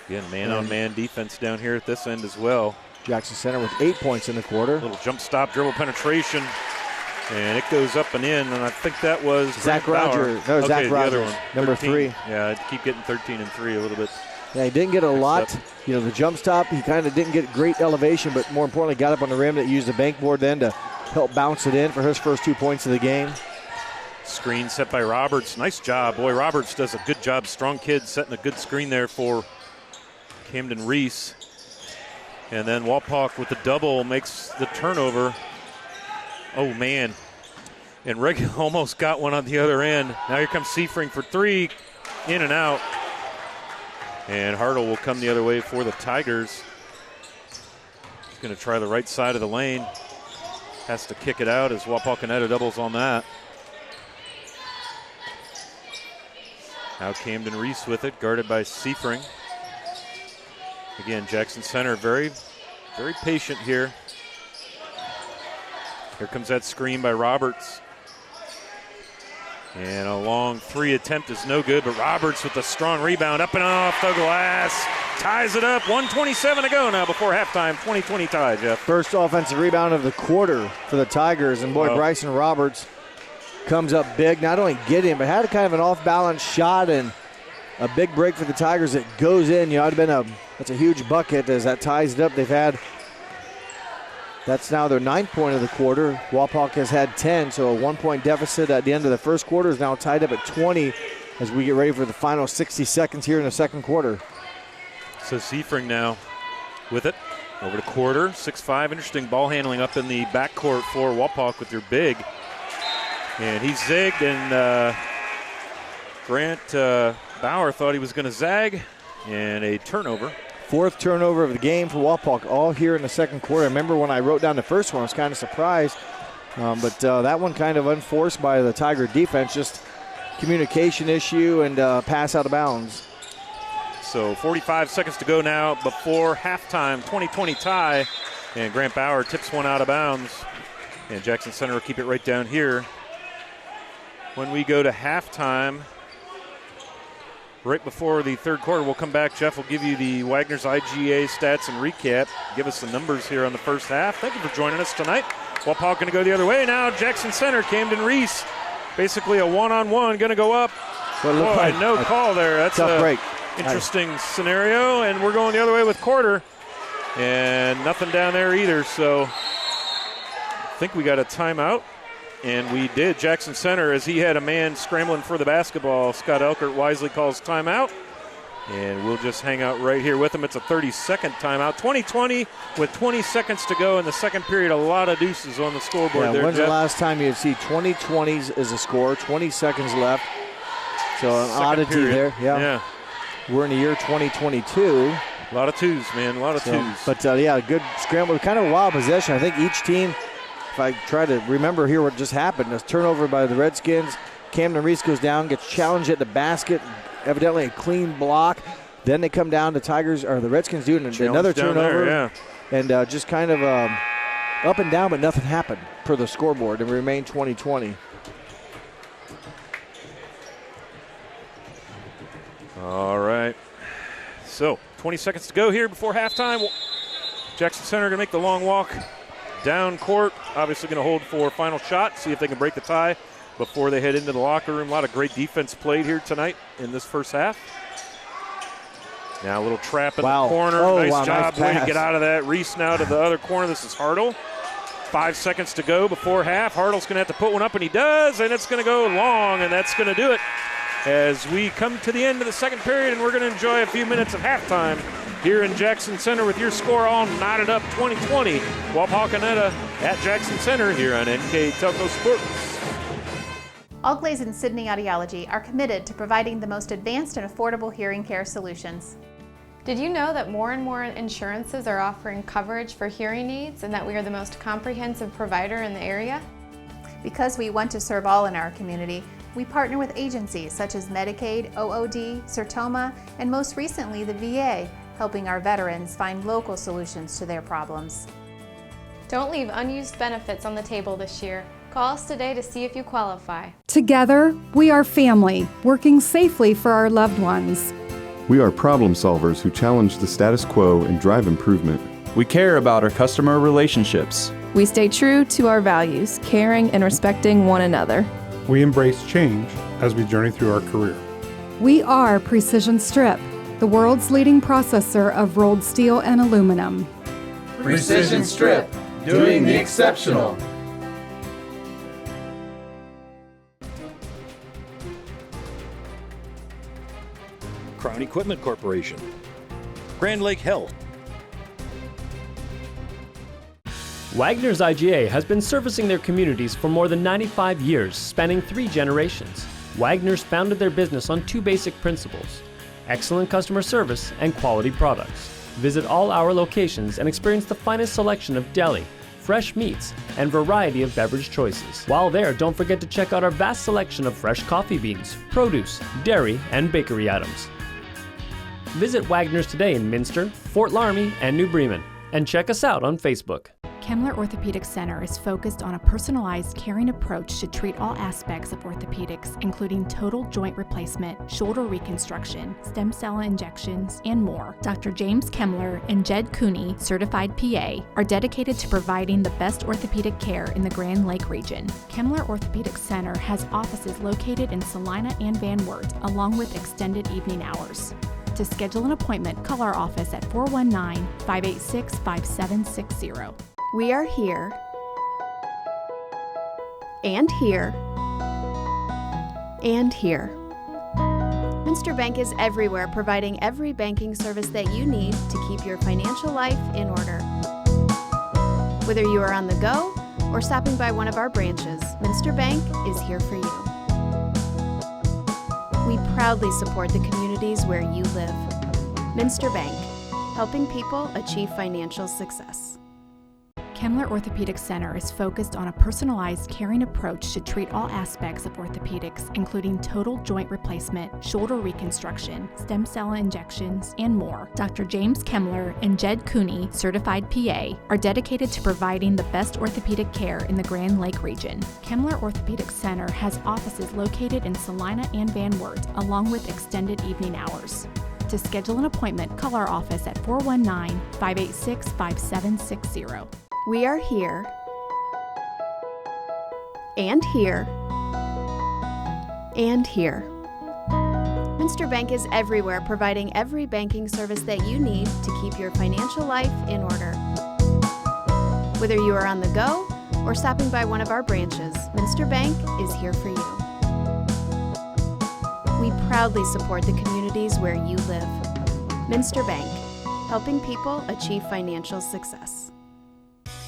Again, man-on-man defense down here at this end as well. Jackson Center with 8 points in the quarter. Little jump stop, dribble penetration, and it goes up and in, and I think that was Zach Rogers. That was Zach the Rogers, other one. number 13. 3. Yeah, I keep getting 13 and 3 a little bit. Yeah, he didn't get a lot. The jump stop, he kind of didn't get great elevation, but more importantly, got up on the rim that used the bank board then to help bounce it in for his first 2 points of the game. Screen set by Roberts. Nice job. Boy, Roberts does a good job. Strong kid setting a good screen there for Camden Reese. And then Wapak with the double makes the turnover. Oh, man. And Reg almost got one on the other end. Now here comes Seifring for 3. In and out. And Hartle will come the other way for the Tigers. He's going to try the right side of the lane. Has to kick it out as Wapakoneta doubles on that. Now Camden Reese with it, guarded by Seifring. Again, Jackson Center very, very patient here. Here comes that screen by Roberts. And a long 3 attempt is no good, but Roberts with a strong rebound up and off the glass. Ties it up, 1:27 to go now before halftime, 20-20 tie, Jeff. First offensive rebound of the quarter for the Tigers, and boy, Bryson Roberts comes up big, not only getting, but had a kind of an off-balance shot and a big break for the Tigers that goes in. That's a huge bucket as that ties it up. That's now their 9th point of the quarter. Wapak has had 10, so a 1-point deficit at the end of the first quarter is now tied up at 20 as we get ready for the final 60 seconds here in the second quarter. So Seifring now with it. Over to quarter, 6'5", interesting ball handling up in the backcourt for Wapak with their big. And he zigged, and Grant Bauer thought he was going to zag, and a turnover. 4th turnover of the game for Wapak, all here in the second quarter. I remember when I wrote down the first one, I was kind of surprised. But that one kind of unforced by the Tiger defense, just communication issue and pass out of bounds. So 45 seconds to go now before halftime, 20-20 tie. And Grant Bauer tips one out of bounds. And Jackson Center will keep it right down here. When we go to halftime, right before the third quarter, we'll come back. Jeff will give you the Wagner's IGA stats and recap. Give us the numbers here on the first half. Thank you for joining us tonight. Wapak going to go the other way now. Jackson Center, Camden Reese, basically a one-on-one, going to go up. No call there. That's tough break. Interesting scenario, and we're going the other way with quarter, and nothing down there either. So I think we got a timeout. And we did. Jackson Center, as he had a man scrambling for the basketball, Scott Elkert wisely calls timeout. And we'll just hang out right here with him. It's a 30-second timeout. 20-20 with 20 seconds to go in the second period. A lot of deuces on the scoreboard there, when's Jeff? the last time you'd see 20-20s as a score, 20 seconds left. So an oddity there. Yeah. We're in the year 2022. A lot of twos, man. A lot of twos. But, good scramble. Kind of a wild possession. I think each team, if I try to remember here what just happened, a turnover by the Redskins. Camden Reese goes down, gets challenged at the basket, evidently a clean block. Then they come down to the Redskins doing another turnover. And just kind of up and down, but nothing happened per the scoreboard, and we remain 20-20. All right. So 20 seconds to go here before halftime. Jackson Center going to make the long walk down court. Obviously going to hold for final shot, see if they can break the tie before they head into the locker room. A lot of great defense played here tonight in this first half. Now a little trap in the corner. Nice job. Way to get out of that. Reese now to the other corner. This is Hartle. 5 seconds to go before half. Hartle's going to have to put one up, and he does, and it's going to go long, and that's going to do it as we come to the end of the second period, and we're going to enjoy a few minutes of halftime here in Jackson Center with your score all knotted up 20-20. Wapakoneta at Jackson Center here on NKTelco Sports. All Glaze and Sydney Audiology are committed to providing the most advanced and affordable hearing care solutions. Did you know that more and more insurances are offering coverage for hearing aids and that we are the most comprehensive provider in the area? Because we want to serve all in our community, we partner with agencies such as Medicaid, OOD, Sertoma, and most recently the VA helping our veterans find local solutions to their problems. Don't leave unused benefits on the table this year. Call us today to see if you qualify. Together, we are family, working safely for our loved ones. We are problem solvers who challenge the status quo and drive improvement. We care about our customer relationships. We stay true to our values, caring and respecting one another. We embrace change as we journey through our career. We are Precision Strip, the world's leading processor of rolled steel and aluminum. Precision Strip, doing the exceptional. Crown Equipment Corporation, Grand Lake Health. Wagner's IGA has been servicing their communities for more than 95 years, spanning 3 generations. Wagner's founded their business on 2 basic principles: excellent customer service and quality products. Visit all our locations and experience the finest selection of deli, fresh meats, and variety of beverage choices. While there, don't forget to check out our vast selection of fresh coffee beans, produce, dairy, and bakery items. Visit Wagner's today in Minster, Fort Laramie, and New Bremen, and check us out on Facebook. Kemmler Orthopedic Center is focused on a personalized, caring approach to treat all aspects of orthopedics, including total joint replacement, shoulder reconstruction, stem cell injections, and more. Dr. James Kemmler and Jed Cooney, certified PA, are dedicated to providing the best orthopedic care in the Grand Lake region. Kemmler Orthopedic Center has offices located in Salina and Van Wert, along with extended evening hours. To schedule an appointment, call our office at 419-586-5760. We are here, and here, and here. Minster Bank is everywhere, providing every banking service that you need to keep your financial life in order. Whether you are on the go or stopping by one of our branches, Minster Bank is here for you. We proudly support the communities where you live. Minster Bank, helping people achieve financial success. Kemmler Orthopedic Center is focused on a personalized, caring approach to treat all aspects of orthopedics, including total joint replacement, shoulder reconstruction, stem cell injections, and more. Dr. James Kemmler and Jed Cooney, certified PA, are dedicated to providing the best orthopedic care in the Grand Lake region. Kemmler Orthopedic Center has offices located in Salina and Van Wert, along with extended evening hours. To schedule an appointment, call our office at 419-586-5760. We are here, and here, and here. Minster Bank is everywhere, providing every banking service that you need to keep your financial life in order. Whether you are on the go or stopping by one of our branches, Minster Bank is here for you. We proudly support the communities where you live. Minster Bank, helping people achieve financial success.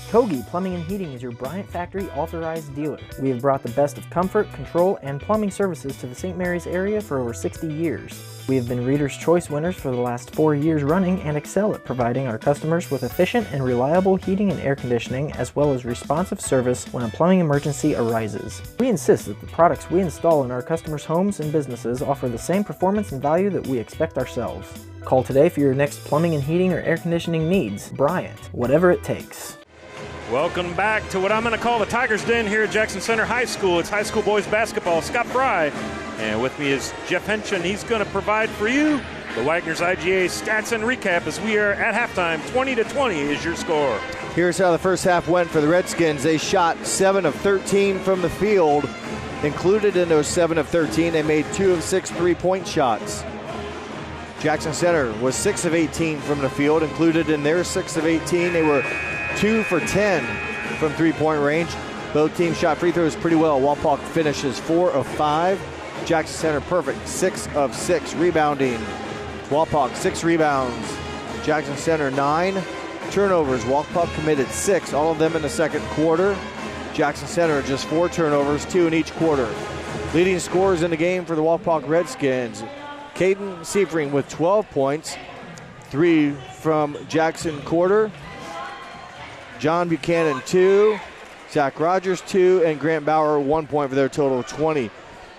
Kogi Plumbing and Heating is your Bryant Factory authorized dealer. We have brought the best of comfort, control, and plumbing services to the St. Mary's area for over 60 years. We have been Reader's Choice winners for the last 4 years running and excel at providing our customers with efficient and reliable heating and air conditioning, as well as responsive service when a plumbing emergency arises. We insist that the products we install in our customers' homes and businesses offer the same performance and value that we expect ourselves. Call today for your next plumbing and heating or air conditioning needs. Bryant, whatever it takes. Welcome back to what I'm going to call the Tiger's Den here at Jackson Center High School. It's high school boys basketball. Scott Fry, and with me is Jeff Henchen. He's going to provide for you the Wagner's IGA stats and recap as we are at halftime. 20-20 is your score. Here's how the first half went for the Redskins. They shot 7 of 13 from the field. Included in those 7 of 13, they made 2 of 6 three-point shots. Jackson Center was 6 of 18 from the field. Included in their 6 of 18, they were 2 for 10 from three-point range. Both teams shot free throws pretty well. Wapak finishes 4 of 5. Jackson Center perfect, 6 of 6 rebounding. Wapak 6 rebounds. Jackson Center 9 turnovers. Wapak committed 6, all of them in the second quarter. Jackson Center just 4 turnovers, 2 in each quarter. Leading scorers in the game for the Wapak Redskins: Caden Seifring with 12 points, 3 from Jackson Quarter. John Buchanan 2, Zach Rogers 2, and Grant Bauer 1 point for their total of 20.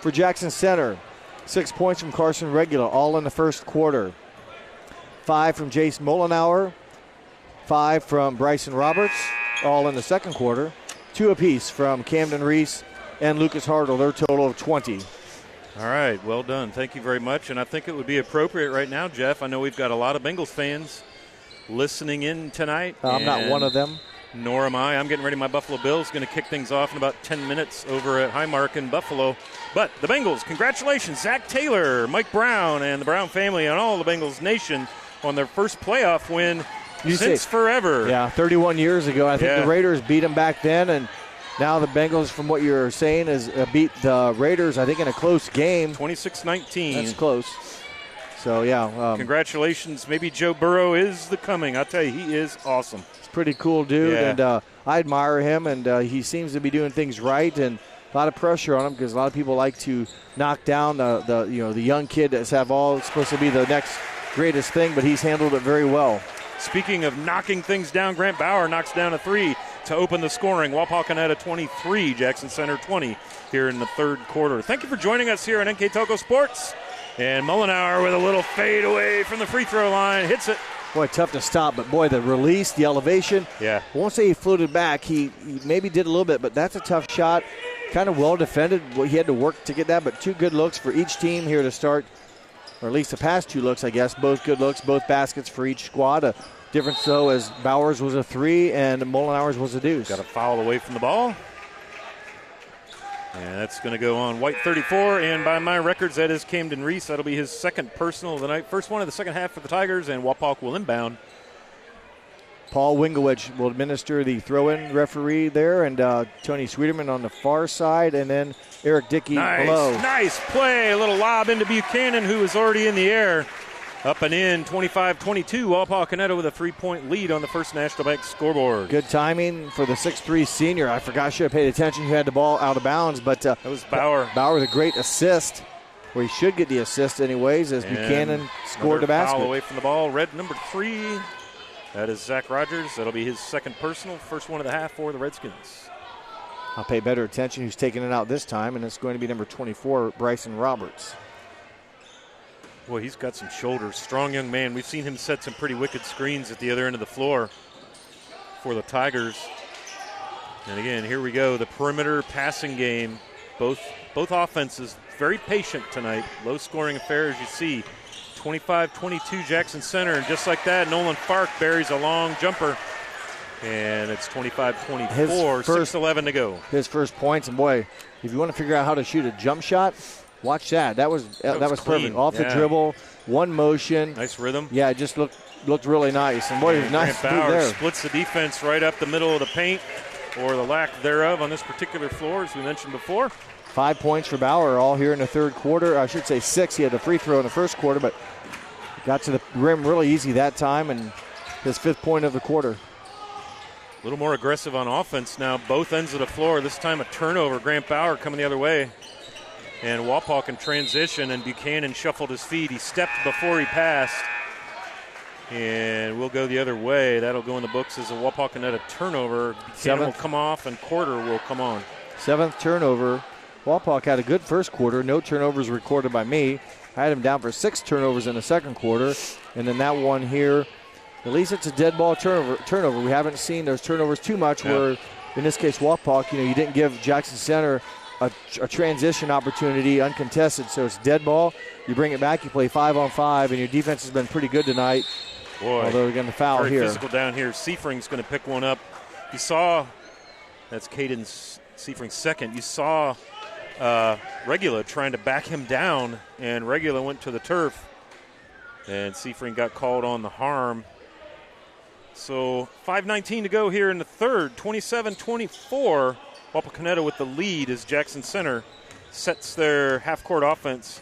For Jackson Center, 6 points from Carson Regula, all in the first quarter. 5 from Jace Mollenauer, 5 from Bryson Roberts, all in the second quarter. 2 apiece from Camden Reese and Lucas Hartle, their total of 20. All right, well done. Thank you very much. And I think it would be appropriate right now, Jeff. I know we've got a lot of Bengals fans listening in tonight. I'm not one of them. Nor am I. I'm getting ready. My Buffalo Bills going to kick things off in about 10 minutes over at Highmark in Buffalo. But the Bengals, congratulations, Zach Taylor, Mike Brown, and the Brown family, and all the Bengals nation on their first playoff win since forever. Yeah, 31 years ago. I think the Raiders beat them back then, and now the Bengals, from what you're saying, is beat the Raiders, I think, in a close game. 26-19. That's close. So, yeah. Congratulations. Maybe Joe Burrow is the coming. I'll tell you, he is awesome. Pretty cool dude, and I admire him, and he seems to be doing things right, and a lot of pressure on him because a lot of people like to knock down the young kid that's supposed to be the next greatest thing, but he's handled it very well. Speaking of knocking things down, Grant Bauer knocks down a 3 to open the scoring. Wapakoneta 23, Jackson Center 20 here in the third quarter. Thank you for joining us here on NKTelco Sports. And Mollenauer with a little fade away from the free throw line, hits it. Boy, tough to stop, but boy, the release, the elevation. Yeah. I won't say he floated back. He maybe did a little bit, but that's a tough shot. Kind of well defended. Well, he had to work to get that, but 2 good looks for each team here to start, or at least the past 2 looks, I guess. Both good looks, both baskets for each squad. A difference, though, as Bowers was a 3 and Mollenauer's was a deuce. Got a foul away from the ball. And that's going to go on White 34, and by my records, that is Camden Reese. That'll be his second personal of the night. First one of the second half for the Tigers, and Wapak will inbound. Paul Wingowich will administer the throw-in referee there, and Tony Sweeterman on the far side, and then Eric Dickey below. Nice play. A little lob into Buchanan, who was already in the air. Up and in, 25-22. Wapakoneta with a 3-point lead on the First National Bank scoreboard. Good timing for the 6'3 senior. I forgot I should have paid attention. He had the ball out of bounds, but that was Bauer. Bauer with a great assist, where he should get the assist anyways, as Buchanan scored the basket. Foul away from the ball. Red number 3. That is Zach Rogers. That'll be his second personal. First one of the half for the Redskins. I'll pay better attention who's taking it out this time, and it's going to be number 24, Bryson Roberts. Boy, he's got some shoulders. Strong young man. We've seen him set some pretty wicked screens at the other end of the floor for the Tigers. And again, here we go. The perimeter passing game. Both offenses very patient tonight. Low-scoring affair, as you see. 25-22 Jackson Center. And just like that, Nolan Fark buries a long jumper. And it's 25-24, 6:11 to go. His first points. And, boy, if you want to figure out how to shoot a jump shot, watch that. That was perfect. Off the dribble, one motion. Nice rhythm. Yeah, it just looked really nice. And boy, it was nice Grant Bauer there. Splits the defense right up the middle of the paint, or the lack thereof on this particular floor, as we mentioned before. 5 points for Bauer, all here in the third quarter. I should say 6. He had a free throw in the first quarter, but got to the rim really easy that time, and his 5th point of the quarter. A little more aggressive on offense now, both ends of the floor. This time a turnover. Grant Bauer coming the other way. And Wapak in transition, and Buchanan shuffled his feet. He stepped before he passed. And we'll go the other way. That'll go in the books as a Wapakoneta turnover. Buchanan will come off, and Quarter will come on. 7th turnover. Wapak had a good first quarter. No turnovers recorded by me. I had him down for 6 turnovers in the second quarter. And then that one here, at least it's a dead ball turnover. We haven't seen those turnovers too much where, in this case, Wapak, you didn't give Jackson Center a transition opportunity uncontested, so it's dead ball. You bring it back, you play 5-on-5, and your defense has been pretty good tonight. Boy, although we're going to foul very here. Physical down here. Seifring's going to pick one up. You saw, that's Caden Seifring's second. You saw Regula trying to back him down, and Regula went to the turf, and Seifring got called on the harm. So 5:19 to go here in the third, 27-24. Wapakoneta with the lead as Jackson Center sets their half-court offense.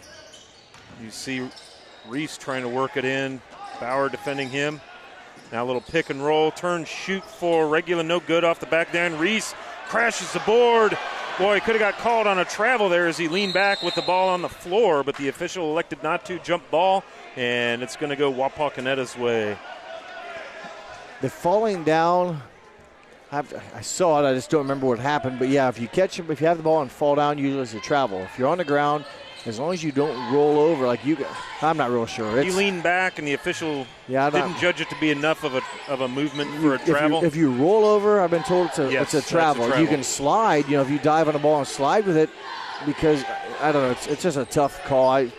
You see Reese trying to work it in. Bauer defending him. Now a little pick and roll. Turn, shoot for Regula. No good off the back down. Reese crashes the board. Boy, he could have got called on a travel there as he leaned back with the ball on the floor, but the official elected not to. Jump ball, and it's going to go Wapakoneta's way. The falling down, I saw it. I just don't remember what happened. But, yeah, if you catch him, if you have the ball and fall down, usually it's a travel. If you're on the ground as long as you don't roll over like you got. I'm not real sure. You lean back and the official didn't judge it to be enough of a movement for a travel. If you roll over, I've been told it's a travel. You can slide, if you dive on the ball and slide with it, because, I don't know, it's just a tough call. I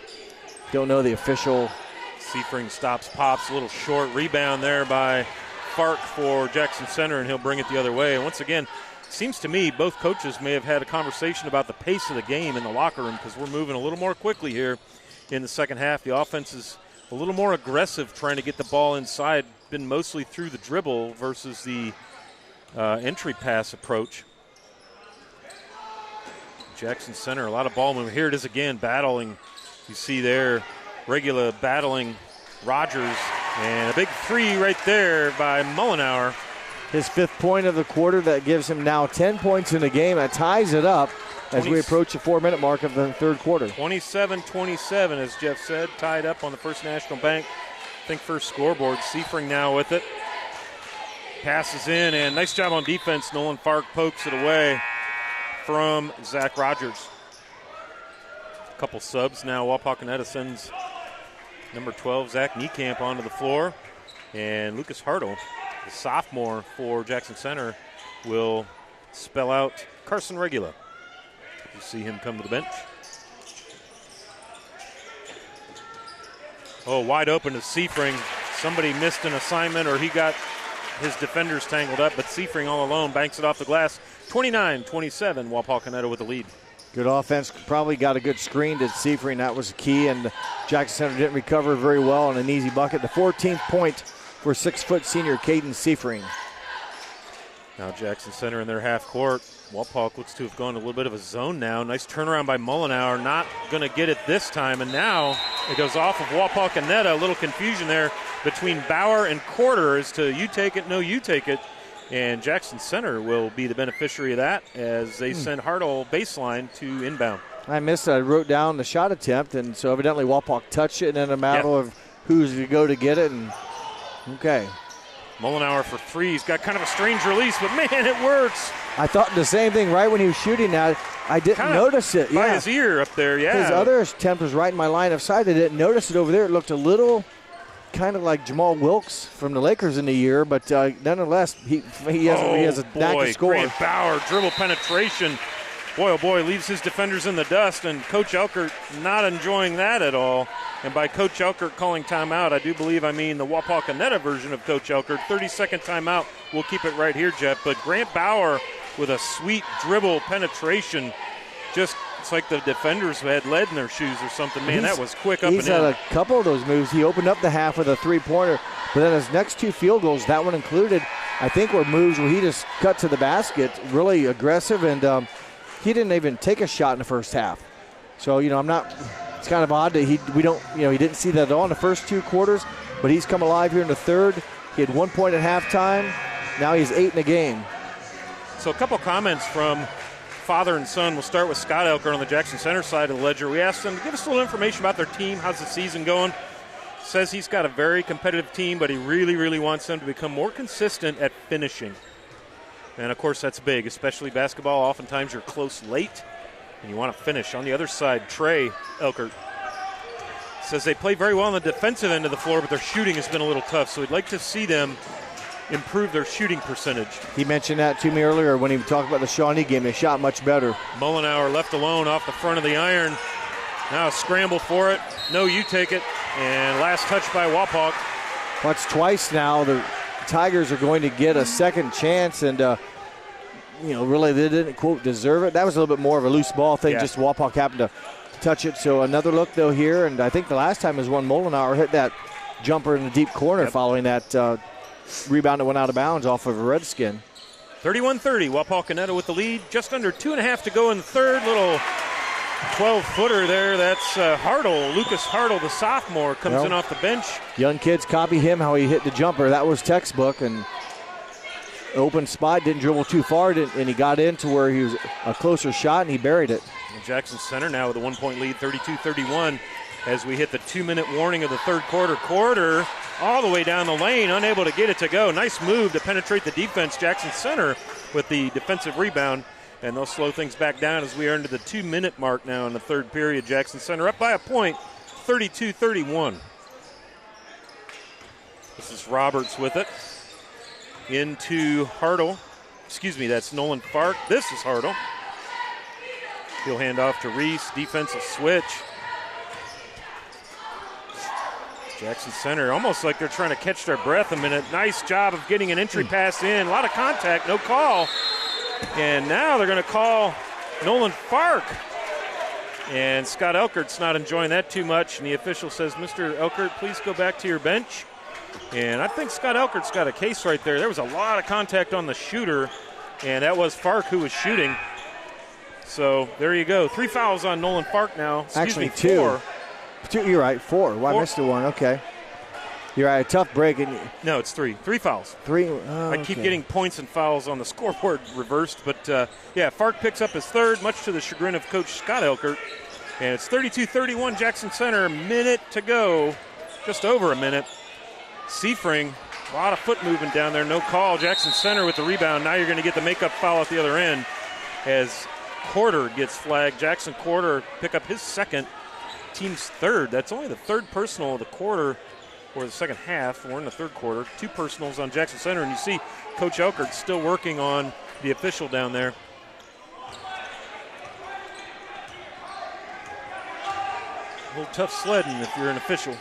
don't know the official. Seifring stops, pops, a little short rebound there by Fark for Jackson Center, and he'll bring it the other way. And once again, it seems to me both coaches may have had a conversation about the pace of the game in the locker room, because we're moving a little more quickly here in the second half. The offense is a little more aggressive trying to get the ball inside, been mostly through the dribble versus the entry pass approach. Jackson Center, a lot of ball movement. Here it is again, battling. You see there, Regula battling Rogers, and a big three right there by Mullenauer. His 5th point of the quarter, that gives him now 10 points in the game. That ties it up as we approach the 4-minute mark of the third quarter. 27-27, as Jeff said, tied up on the First National Bank, first scoreboard. Seifring now with it. Passes in, and nice job on defense. Nolan Fark pokes it away from Zach Rogers. A couple subs now. Wapakoneta sends number 12, Zach Niekamp, onto the floor. And Lucas Hartle, the sophomore for Jackson Center, will spell out Carson Regula. You see him come to the bench. Oh, wide open to Seifring. Somebody missed an assignment, or he got his defenders tangled up, but Seifring all alone banks it off the glass. 29-27, Wapakoneta with the lead. Good offense. Probably got a good screen to Seifring. That was key, and Jackson Center didn't recover very well on an easy bucket. The 14th point for 6-foot senior Caden Seifring. Now Jackson Center in their half court. Wapak looks to have gone a little bit of a zone now. Nice turnaround by Mullenauer. Not going to get it this time, and now it goes off of Wapakoneta. A little confusion there between Bauer and Quarter as to you take it, no, you take it. And Jackson Center will be the beneficiary of that as they send Hartle baseline to inbound. I missed it. I wrote down the shot attempt, and so evidently Wapak touched it, and then a matter of who's to go to get it. And okay. Mullenauer for three. He's got kind of a strange release, but, man, it works. I thought the same thing right when he was shooting that. I didn't kind notice it. By his ear up there, yeah. His other attempt was right in my line of sight. I didn't notice it over there. It looked a little kind of like Jamal Wilkes from the Lakers in the year, but nonetheless, he has a knack to score. Great Bauer, dribble penetration. Boy, oh boy, leaves his defenders in the dust, and Coach Elkert not enjoying that at all. And by Coach Elkert calling timeout, I do believe I mean the Wapakoneta version of Coach Elkert. 30-second timeout. We'll keep it right here, Jeff. But Grant Bauer with a sweet dribble penetration. Just, it's like the defenders had lead in their shoes or something. Man, that was quick up and in. He's had a couple of those moves. He opened up the half with a three-pointer, but then his next two field goals, that one included, I think were moves where he just cut to the basket, really aggressive, and he didn't even take a shot in the first half. So, it's kind of odd that he didn't see that at all in the first two quarters, but he's come alive here in the third. He had 1 point at halftime. Now he's 8 in the game. So a couple comments from father and son. We'll start with Scott Elkert on the Jackson Center side of the ledger. We asked him to give us a little information about their team. How's the season going? Says he's got a very competitive team, but he really, really wants them to become more consistent at finishing. And, of course, that's big, especially basketball. Oftentimes you're close late, and you want to finish. On the other side, Trey Elkert says they play very well on the defensive end of the floor, but their shooting has been a little tough, so we'd like to see them improve their shooting percentage. He mentioned that to me earlier when he talked about the Shawnee game. They shot much better. Mullenauer left alone off the front of the iron. Now a scramble for it. No, you take it. And last touch by Wapak. Watch twice now. The Tigers are going to get a second chance, and really they didn't, quote, deserve it. That was a little bit more of a loose ball thing. Just Wapak happened to touch it. So another look, though, here. And I think the last time was when Mullenauer hit that jumper in the deep corner following that rebound that went out of bounds off of a Redskin. 31-30, Wapakoneta with the lead. Just under 2.5 to go in the third. Little 12-footer there. That's Hartle. Lucas Hartle, the sophomore, comes in off the bench. Young kids copy him, how he hit the jumper. That was textbook. And open spot, didn't dribble too far, and he got in to where he was a closer shot, and he buried it. And Jackson Center now with a 1 point lead, 32-31, as we hit the 2-minute warning of the third quarter. Quarter all the way down the lane, unable to get it to go. Nice move to penetrate the defense. Jackson Center with the defensive rebound. and they'll slow things back down as we are into the 2-minute mark now in the third period. Jackson Center up by a point, 32-31. This is Roberts with it. Into Hartle. Excuse me, that's Nolan Fark. This is Hartle. He'll hand off to Reese. Defensive switch. Jackson Center, almost like they're trying to catch their breath a minute. Nice job of getting an entry pass in. A lot of contact, no call. And now they're going to call Nolan Fark. And Scott Elkert's not enjoying that too much. And the official says, Mr. Elkert, please go back to your bench. And I think Scott Elkert's got a case right there. There was a lot of contact on the shooter, and that was Fark who was shooting. So there you go. 3 fouls on Nolan Fark now. Actually, 4. You're right, 4. Well, I missed the one. Okay. You're right, a tough break. No, it's 3. 3 fouls. 3. I keep getting points and fouls on the scoreboard reversed. But, yeah, Fark picks up his third, much to the chagrin of Coach Scott Elkert. And it's 32-31 Jackson Center. Minute to go. Just over a minute. Seafring, a lot of foot movement down there. No call. Jackson Center with the rebound. Now you're going to get the makeup foul at the other end as Quarter gets flagged. Jackson Quarter pick up his second, team's third. That's only the third personal of the quarter or the second half. We're in the third quarter. 2 personals on Jackson Center, and you see Coach Elkert still working on the official down there. A little tough sledding if you're an official.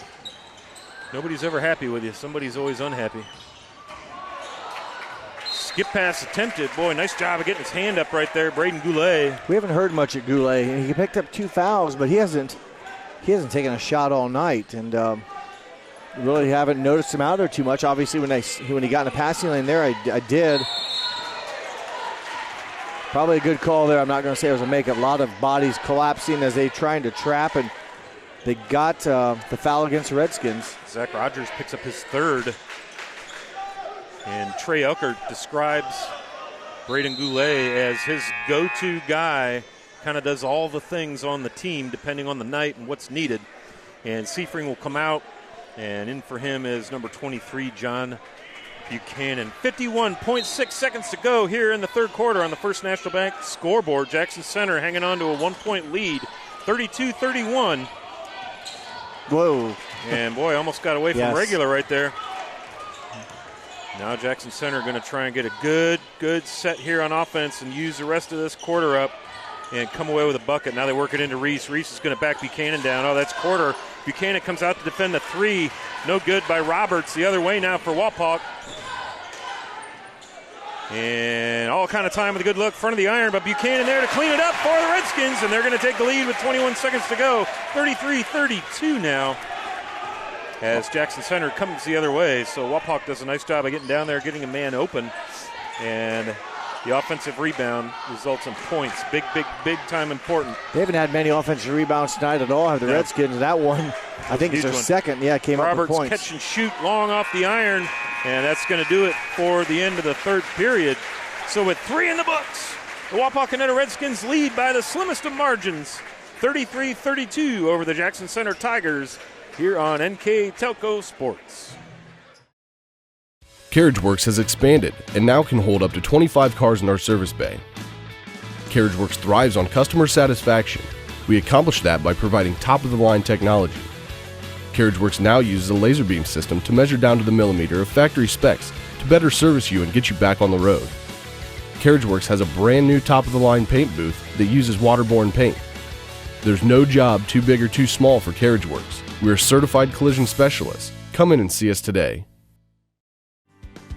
Nobody's ever happy with you. Somebody's always unhappy. Skip pass attempted. Boy, nice job of getting his hand up right there, Braden Goulet. We haven't heard much at Goulet. He picked up 2 fouls, but he hasn't taken a shot all night, and really haven't noticed him out there too much. Obviously, when he got in the passing lane there, I did. Probably a good call there. I'm not going to say it was a makeup. A lot of bodies collapsing as they trying to trap, and they got the foul against the Redskins. Zach Rogers picks up his third. And Trey Elkert describes Braden Goulet as his go-to guy, kind of does all the things on the team depending on the night and what's needed. And Seafring will come out, and in for him is number 23, John Buchanan. 51.6 seconds to go here in the third quarter on the First National Bank scoreboard. Jackson Center hanging on to a 1-point lead, 32-31. Whoa. And, boy, almost got away from Yes. regular right there. Now Jackson Center going to try and get a good set here on offense and use the rest of this quarter up and come away with a bucket. Now they work it into Reese. Reese is going to back Buchanan down. Oh, that's Quarter. Buchanan comes out to defend the 3. No good by Roberts. The other way now for Wapak. And all kind of time with a good look. Front of the iron, but Buchanan there to clean it up for the Redskins, and they're going to take the lead with 21 seconds to go. 33-32 now. As Jackson Center comes the other way. So Wapak does a nice job of getting down there, getting a man open. And the offensive rebound results in points. Big time important. They haven't had many offensive rebounds tonight at all, have the Redskins. That one, I think it's their second. Yeah, came Roberts up with points. Catch and shoot long off the iron. And that's going to do it for the end of the third period. So with 3 in the books, the Wapakoneta Redskins lead by the slimmest of margins. 33-32 over the Jackson Center Tigers. Here on NKTelco Sports. CarriageWorks has expanded and now can hold up to 25 cars in our service bay. CarriageWorks thrives on customer satisfaction. We accomplish that by providing top-of-the-line technology. CarriageWorks now uses a laser beam system to measure down to the millimeter of factory specs to better service you and get you back on the road. CarriageWorks has a brand new top-of-the-line paint booth that uses waterborne paint. There's no job too big or too small for CarriageWorks. We're certified collision specialists. Come in and see us today.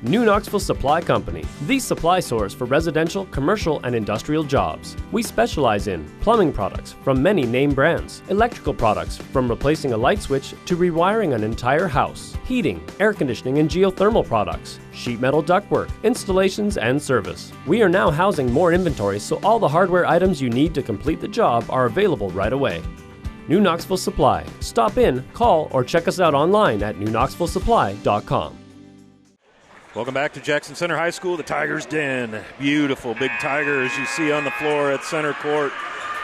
New Knoxville Supply Company, the supply source for residential, commercial, and industrial jobs. We specialize in plumbing products from many name brands, electrical products from replacing a light switch to rewiring an entire house, heating, air conditioning, and geothermal products, sheet metal ductwork, installations, and service. We are now housing more inventory, so all the hardware items you need to complete the job are available right away. New Knoxville Supply. Stop in, call, or check us out online at newknoxvillesupply.com. Welcome back to Jackson Center High School, the Tigers' Den. Beautiful big tiger as you see on the floor at center court.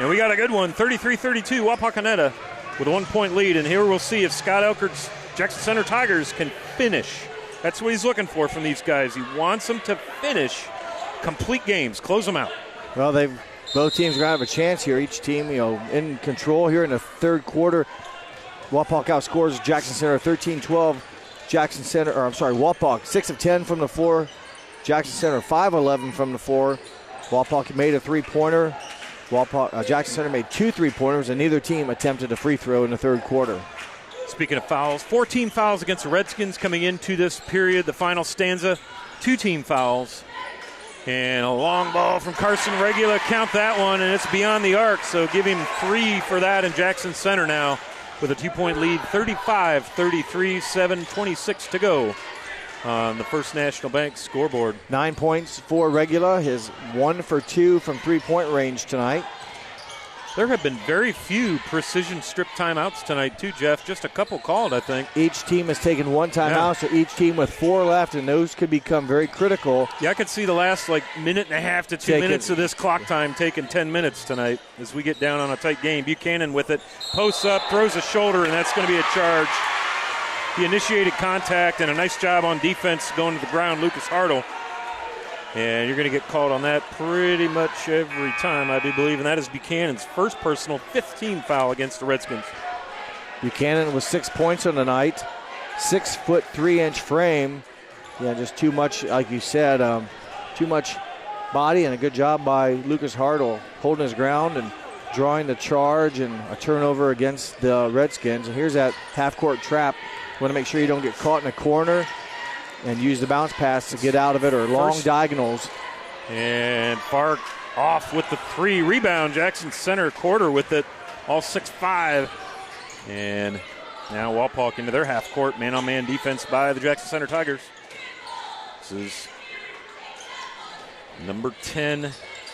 And we got a good one, 33-32, Wapakoneta with a 1-point lead. And here we'll see if Scott Elkert's Jackson Center Tigers can finish. That's what he's looking for from these guys. He wants them to finish complete games, close them out. Well, both teams are going to have a chance here. Each team, in control here in the third quarter. Wapak outscores Jackson Center 13-12. Wapak 6 of 10 from the floor. Jackson Center 5-11 from the floor. Wapak made a three-pointer. Jackson Center made 2 3-pointers, and neither team attempted a free throw in the third quarter. Speaking of fouls, 14 fouls against the Redskins coming into this period, the final stanza. 2 team fouls. And a long ball from Carson Regula. Count that one, and it's beyond the arc. So give him 3 for that in Jackson Center now with a 2-point lead, 35-33, 7:26 to go on the First National Bank scoreboard. 9 points for Regula, his 1 for 2 from three-point range tonight. There have been very few precision strip timeouts tonight, too, Jeff. Just a couple called, I think. Each team has taken 1 timeout, so each team with 4 left, and those could become very critical. Yeah, I could see the last minute and a half to 2 minutes of this clock time taking 10 minutes tonight as we get down on a tight game. Buchanan with it, posts up, throws a shoulder, and that's going to be a charge. He initiated contact, and a nice job on defense going to the ground, Lucas Hartle. And you're going to get called on that pretty much every time, I do believe. And that is Buchanan's first personal 15 foul against the Redskins. Buchanan with 6 points on the night. 6 foot 3-inch frame. Yeah, just too much, like you said, too much body, and a good job by Lucas Hartle holding his ground and drawing the charge and a turnover against the Redskins. And here's that half-court trap. You want to make sure you don't get caught in a corner and use the bounce pass to get out of it, or long diagonals. And Park off with the 3. Rebound, Jackson Center quarter with it, all 6'5". And now Wapak into their half court, man-on-man defense by the Jackson Center Tigers. This is number 10,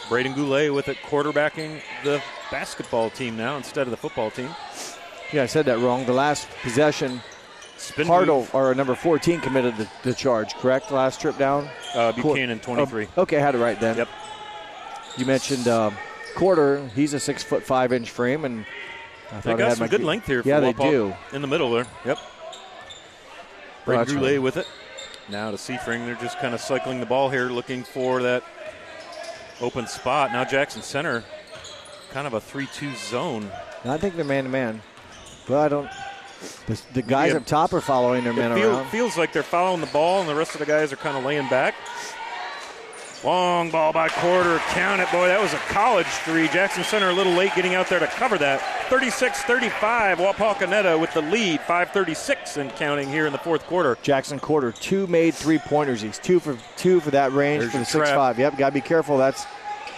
Braden Goulet with it, quarterbacking the basketball team now instead of the football team. Yeah, I said that wrong. The last possession, Hartle, or number 14, committed the charge, correct? Last trip down? Buchanan, 23. Okay, I had it right then. Yep. You mentioned Quarter. He's a 6'5" frame, and I they got some good length here for Wapak. Wapak They do. in the middle there. Yep. Braden Goulet with it. Now to Seafring. They're just kind of cycling the ball here, looking for that open spot. Now Jackson Center, kind of a 3-2 zone. I think they're man-to-man. But I don't. The guys up top are following their men around. Feels like they're following the ball, and the rest of the guys are kind of laying back. Long ball by Quarter. Count it. Boy, that was a college 3. Jackson Center a little late getting out there to cover that. 36-35. Wapakoneta with the lead. 5:36 and counting here in the fourth quarter. Jackson Quarter, 2 made 3-pointers. He's 2 for that range. There's for the 6'5". Yep, got to be careful. And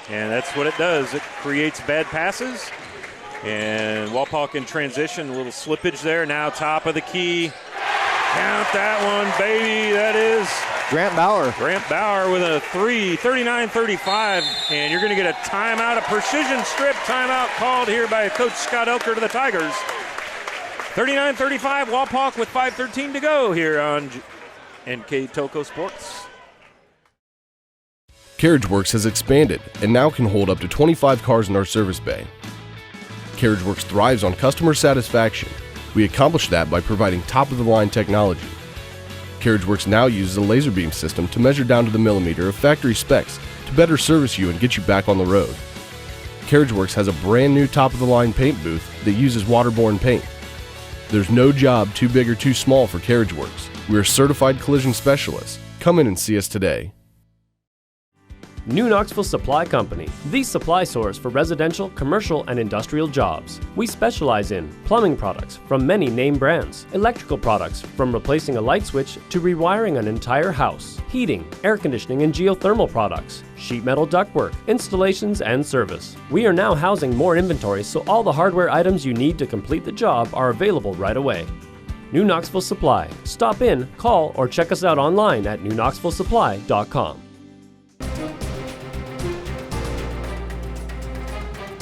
that's what it does. It creates bad passes. And Wapak in transition, a little slippage there. Now top of the key. Count that one, baby. That is Grant Bauer. Grant Bauer with a 3, 39-35. And you're going to get a timeout, a precision strip timeout called here by Coach Scott Elker to the Tigers. 39-35, Wapak with 5:13 to go here on NKTelco Sports. CarriageWorks has expanded and now can hold up to 25 cars in our service bay. CarriageWorks thrives on customer satisfaction. We accomplish that by providing top-of-the-line technology. CarriageWorks now uses a laser beam system to measure down to the millimeter of factory specs to better service you and get you back on the road. CarriageWorks has a brand new top-of-the-line paint booth that uses waterborne paint. There's no job too big or too small for CarriageWorks. We're certified collision specialists. Come in and see us today. New Knoxville Supply Company, the supply source for residential, commercial, and industrial jobs. We specialize in plumbing products from many name brands, electrical products from replacing a light switch to rewiring an entire house, heating, air conditioning, and geothermal products, sheet metal ductwork, installations, and service. We are now housing more inventory, so all the hardware items you need to complete the job are available right away. New Knoxville Supply. Stop in, call, or check us out online at newknoxvillesupply.com.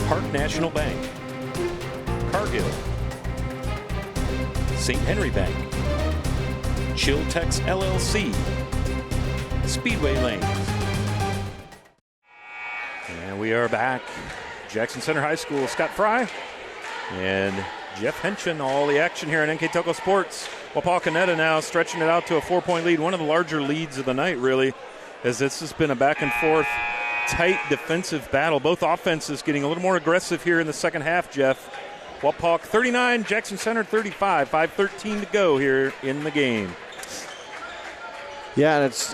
Park National Bank, Cargill, St. Henry Bank, Chiltex LLC, Speedway Lanes. And we are back. Jackson Center High School, Scott Fry and Jeff Henchen, all the action here on NKTelco Sports. Wapakoneta now stretching it out to a 4-point lead, one of the larger leads of the night, really, as this has been a back and forth tight defensive battle. Both offenses getting a little more aggressive here in the second half, Jeff. Wapak 39, Jackson Center 35. 5:13 to go here in the game. Yeah, and it's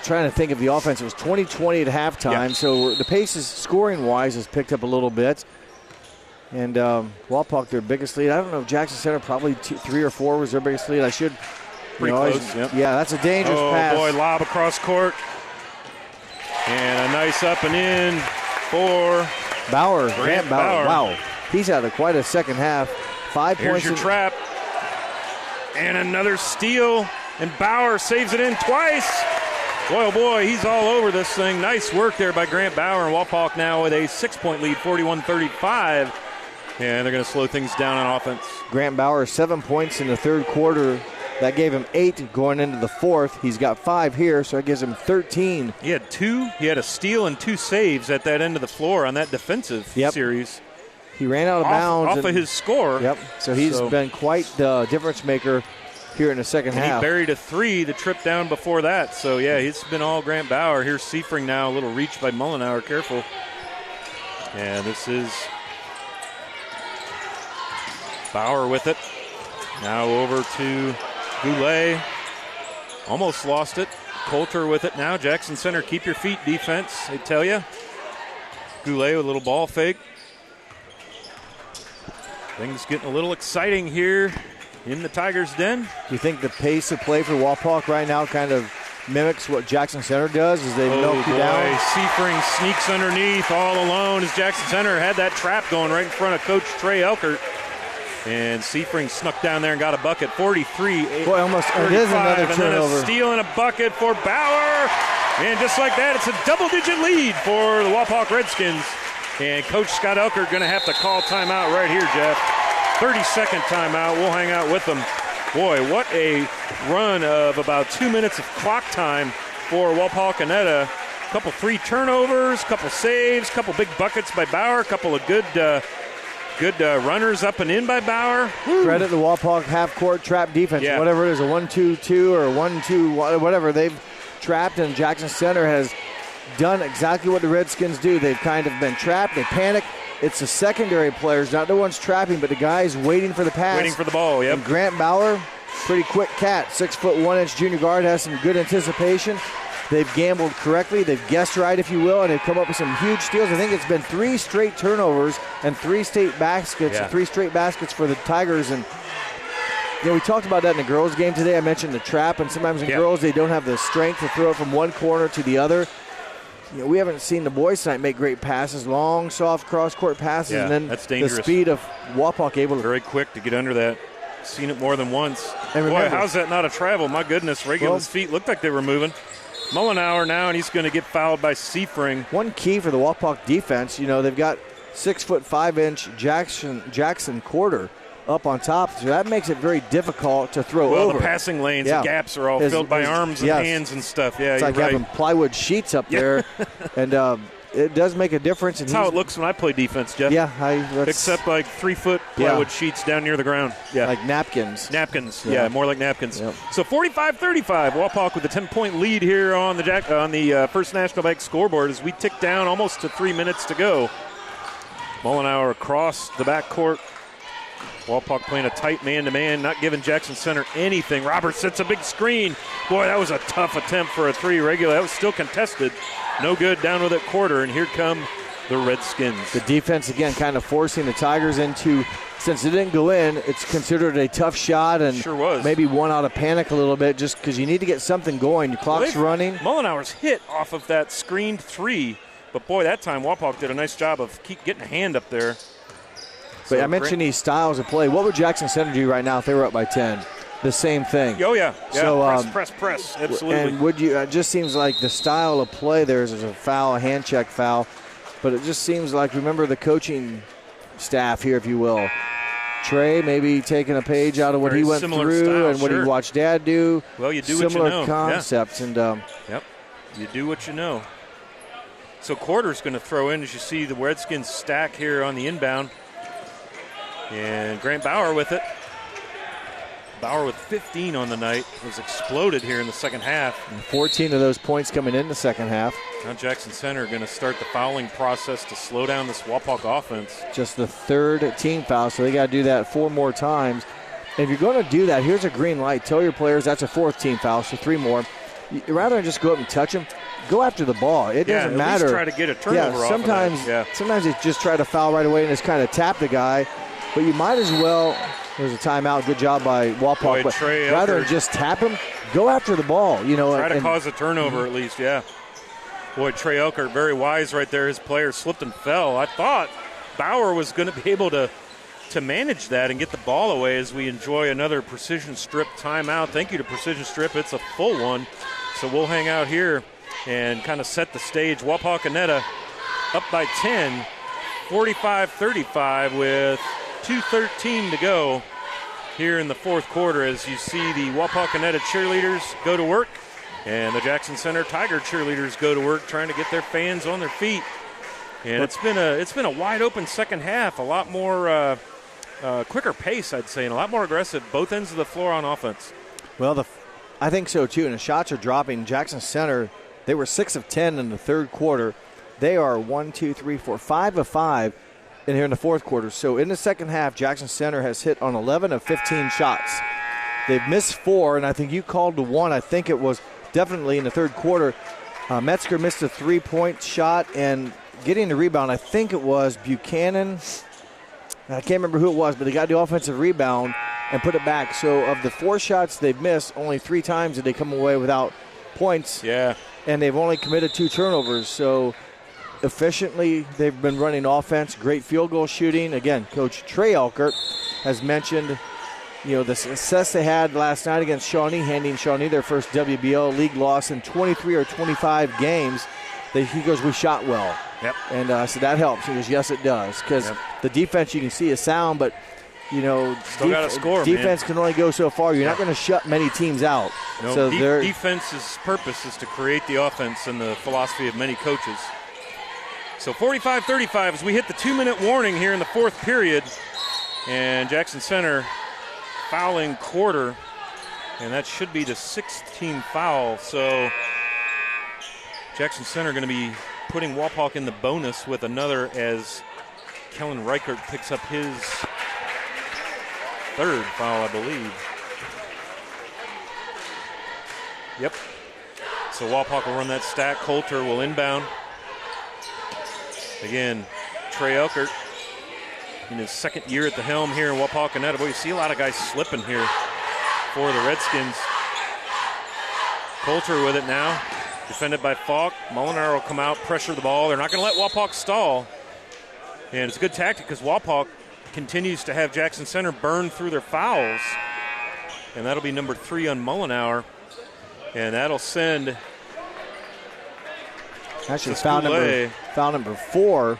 trying to think of the offense. It was 20-20 at halftime, so the pace is scoring-wise has picked up a little bit. And Wapak, their biggest lead. I don't know if Jackson Center probably 3 or 4 was their biggest lead. I should. Pretty close. Yep. Yeah, that's a dangerous pass. Oh, boy, lob across court. And a nice up and in for Bauer. Grant Bauer. Wow. He's had quite a second half. 5 Here's points. Your trap. And another steal. And Bauer saves it in twice. Boy, oh boy, he's all over this thing. Nice work there by Grant Bauer. And Wapak now with a 6-point lead, 41-35. And they're going to slow things down on offense. Grant Bauer, 7 points in the third quarter. That gave him 8 going into the fourth. He's got 5 here, so that gives him 13. He had 2. He had a steal and 2 saves at that end of the floor on that defensive series. He ran out of bounds. Off of his score. Yep. So he's been quite the difference maker here in the second half. He buried a 3 the trip down before that. So, yeah, he's been all Grant Bauer. Here's Seifring now. A little reach by Mullenauer. Careful. And this is Bauer with it. Now over to Goulet. Almost lost it. Coulter with it now. Jackson Center, keep your feet defense, I tell you. Goulet with a little ball fake. Things getting a little exciting here in the Tigers' den. Do you think the pace of play for Wapak right now kind of mimics what Jackson Center does as they milk you down? Seifring sneaks underneath all alone as Jackson Center had that trap going right in front of Coach Trey Elkert. And Seifring snuck down there and got a bucket. 43. Boy, almost. It is another turnover. And then a steal and a bucket for Bauer. And just like that, it's a double-digit lead for the Wapak Redskins. And Coach Scott Elkert going to have to call timeout right here, Jeff. 30-second timeout. We'll hang out with them. Boy, what a run of about 2 minutes of clock time for Wapakoneta. A couple 3 turnovers, couple saves, couple big buckets by Bauer, a couple of good runners up and in by Bauer. Credit the Wapak half-court trap defense. Yeah. Whatever it is, a 1-2-2 or a 1-2, whatever. They've trapped, and Jackson Center has done exactly what the Redskins do. They've kind of been trapped. They panic. It's the secondary players, not the ones trapping, but the guys waiting for the pass. Waiting for the ball, yep. And Grant Bauer, pretty quick cat, 6'1" junior guard, has some good anticipation. They've gambled correctly. They've guessed right, if you will, and they've come up with some huge steals. I think it's been 3 straight turnovers and 3 straight baskets, 3 straight baskets for the Tigers. And we talked about that in the girls' game today. I mentioned the trap, and sometimes in girls they don't have the strength to throw it from one corner to the other. We haven't seen the boys tonight make great passes, long, soft cross-court passes, and then that's dangerous. The speed of Wapak able to. Very quick to get under that. Seen it more than once. And remember, boy, how's that not a travel? My goodness, Reagan's feet looked like they were moving. Mullenauer now, and he's going to get fouled by Seifring. One key for the Wapak defense, they've got 6'5" Jackson Quarter up on top, so that makes it very difficult to throw over. The passing lanes, the gaps are all filled by arms and hands and stuff. Yeah, it's like having plywood sheets up there, and it does make a difference. That's how it looks when I play defense, Jeff. Yeah, except like 3-foot plywood sheets down near the ground. Yeah, like napkins. Yeah, more like napkins. Yep. So 45-35, Wapak with a 10-point lead here on the First National Bank scoreboard as we tick down almost to 3 minutes to go. Mullenauer across the backcourt. Wapak playing a tight man-to-man, not giving Jackson Center anything. Roberts sets a big screen. Boy, that was a tough attempt for a 3 regular. That was still contested. No good down with that quarter, and here come the Redskins. The defense, again, kind of forcing the Tigers into, since it didn't go in, it's considered a tough shot, and sure was. Maybe one out of panic a little bit just because you need to get something going. Your clock's running. Mullenauer's hit off of that screened 3, but boy, that time Wapak did a nice job of keep getting a hand up there. But I mentioned these styles of play. What would Jackson Center do right now if they were up by 10? The same thing. Oh, yeah. So, press. Absolutely. And it just seems like the style of play there is a foul, a hand check foul. But it just seems like, remember the coaching staff here, if you will. Trey maybe taking a page out of what he went through style, and what he watched Dad do. Well, you do what you know. Similar concepts. Yeah. And yep, you do what you know. So Quarter's going to throw in as you see the Redskins stack here on the inbound. And Grant Bauer with it. Bauer with 15 on the night has exploded here in the second half. And 14 of those points coming in the second half. Now Jackson Center going to start the fouling process to slow down this Wapak offense. Just the third team foul, so they got to do that 4 more times. And if you're going to do that, here's a green light. Tell your players that's a 4th team foul, so 3 more. Rather than just go up and touch them, go after the ball. It doesn't matter. At least try to get a turnover off sometimes, of that. Sometimes they just try to foul right away and just kind of tap the guy. But you might as well. There's a timeout. Good job by Wapak. But rather than just tap him, go after the ball. Try to cause a turnover at least, yeah. Boy, Trey Elkert, very wise right there. His player slipped and fell. I thought Bauer was going to be able to manage that and get the ball away as we enjoy another Precision Strip timeout. Thank you to Precision Strip. It's a full one. So we'll hang out here and kind of set the stage. Wapakoneta up by 10, 45-35 with 2:13 to go here in the fourth quarter as you see the Wapakoneta cheerleaders go to work and the Jackson Center Tiger cheerleaders go to work trying to get their fans on their feet. And it's been a wide open second half, a lot more quicker pace, I'd say, and a lot more aggressive, both ends of the floor on offense. Well, I think so too, and the shots are dropping. Jackson Center, they were 6 of 10 in the third quarter. They are 5 of 5 in here in the fourth quarter. So in the second half, Jackson Center has hit on 11 of 15 shots. They've missed 4, and I think you called the one. I think it was definitely in the third quarter. Metzger missed a 3-point shot, and getting the rebound, I think it was Buchanan. I can't remember who it was, but they got the offensive rebound and put it back. So of the 4 shots they've missed, only 3 times did they come away without points. Yeah. And they've only committed 2 turnovers. So efficiently, they've been running offense, great field goal shooting. Again, Coach Trey Elkert has mentioned, the success they had last night against Shawnee, handing Shawnee their first WBL league loss in 23 or 25 games. He goes, we shot well. Yep. And so that helps. He goes, yes, it does. Because the defense you can see is sound, but, still got to score. Defense can only go so far. You're not going to shut many teams out. No, so defense's purpose is to create the offense and the philosophy of many coaches. So 45-35 as we hit the 2-minute warning here in the fourth period. And Jackson Center fouling quarter. And that should be the 6th-team foul. So Jackson Center going to be putting Wapak in the bonus with another as Kellen Reichert picks up his 3rd foul, I believe. Yep. So Wapak will run that stack. Coulter will inbound. Again, Trey Elkert in his 2nd year at the helm here in Wapakoneta. Boy, you see a lot of guys slipping here for the Redskins. Coulter with it now. Defended by Falk. Molinar will come out, pressure the ball. They're not going to let Wapak stall. And it's a good tactic because Wapak continues to have Jackson Center burn through their fouls. And that'll be number 3 on Mullenauer. And that'll send... Actually, foul number 4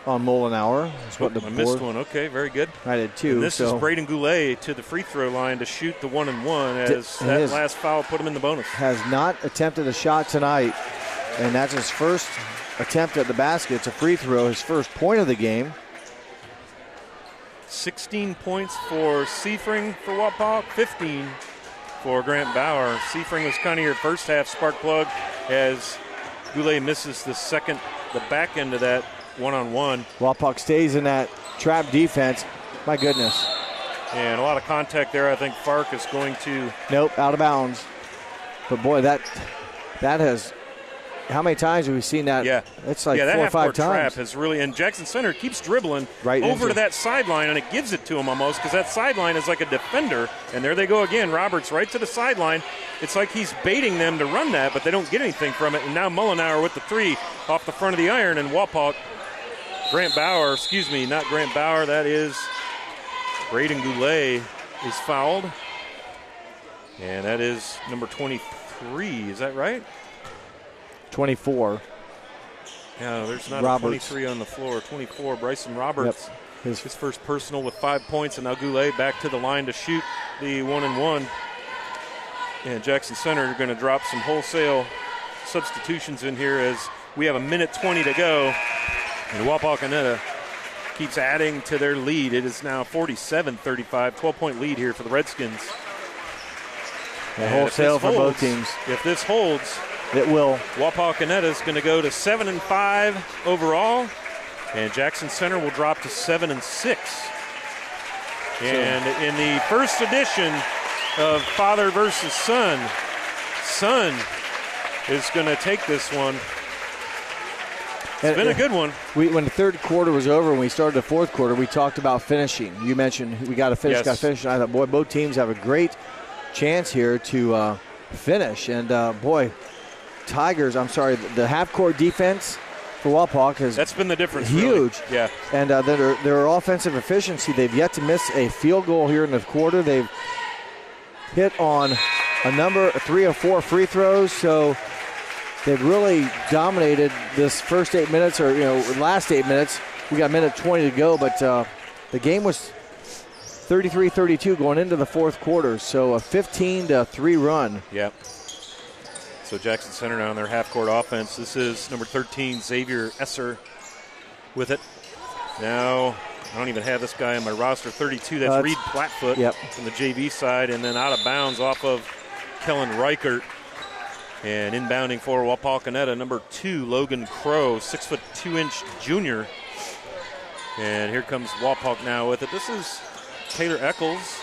on Mullenauer. I missed one. Okay, very good. I did too. And this is Braden Goulet to the free throw line to shoot the 1-and-1 as that last foul put him in the bonus. Has not attempted a shot tonight, and that's his first attempt at the basket. It's a free throw, his first point of the game. 16 points for Seifring for Wapak, 15 for Grant Bauer. Seifring was kind of your first half spark plug as Goulet misses the back end of that 1-on-1. Wapak stays in that trap defense. My goodness. And a lot of contact there. I think Fark is going to... Nope, out of bounds. But boy, that has... How many times have we seen that? Yeah. It's like that 4 or 5 times. Trap has really... And Jackson Center keeps dribbling right over to that sideline, and it gives it to him almost because that sideline is like a defender. And there they go again. Roberts right to the sideline. It's like he's baiting them to run that, but they don't get anything from it. And now Mullenauer with the 3 off the front of the iron, and Wapak... Grant Bauer, not Grant Bauer, that is Braden Goulet is fouled. And that is number 23, is that right? 24. Yeah, there's not Roberts. a 23 on the floor. 24, Bryson Roberts. Yep. His first personal with 5 points, and now Goulet back to the line to shoot the 1-and-1. And Jackson Center are going to drop some wholesale substitutions in here as we have 1:20 to go. And Wapakoneta keeps adding to their lead. It is now 47-35, 12-point lead here for the Redskins. Wholesale for both teams. If this holds, it will. Wapakoneta is going to go to 7-5 overall, and Jackson Center will drop to 7-6. And in the first edition of father versus son, son is going to take this one. It's been a good one. When the third quarter was over and we started the fourth quarter, we talked about finishing. You mentioned we got to finish, got to finish. And I thought, boy, both teams have a great chance here to finish. And, the half-court defense for Wapak has that's been the difference. Huge. Really. Yeah. And their offensive efficiency, they've yet to miss a field goal here in the quarter. They've hit on a number 3 or 4 free throws, so they've really dominated this first 8 minutes, or last 8 minutes. We got a minute 20 to go, but the game was 33-32 going into the fourth quarter, so a 15-3 run. Yep. So Jackson Center now on their half-court offense. This is number 13, Xavier Esser, with it. Now, I don't even have this guy on my roster. 32, that's Reed Plattfoot from the JV side, and then out of bounds off of Kellen Reichert. And inbounding for Wapakoneta, number 2, Logan Crow, 6'2" junior. And here comes Wapak now with it. This is Taylor Eccles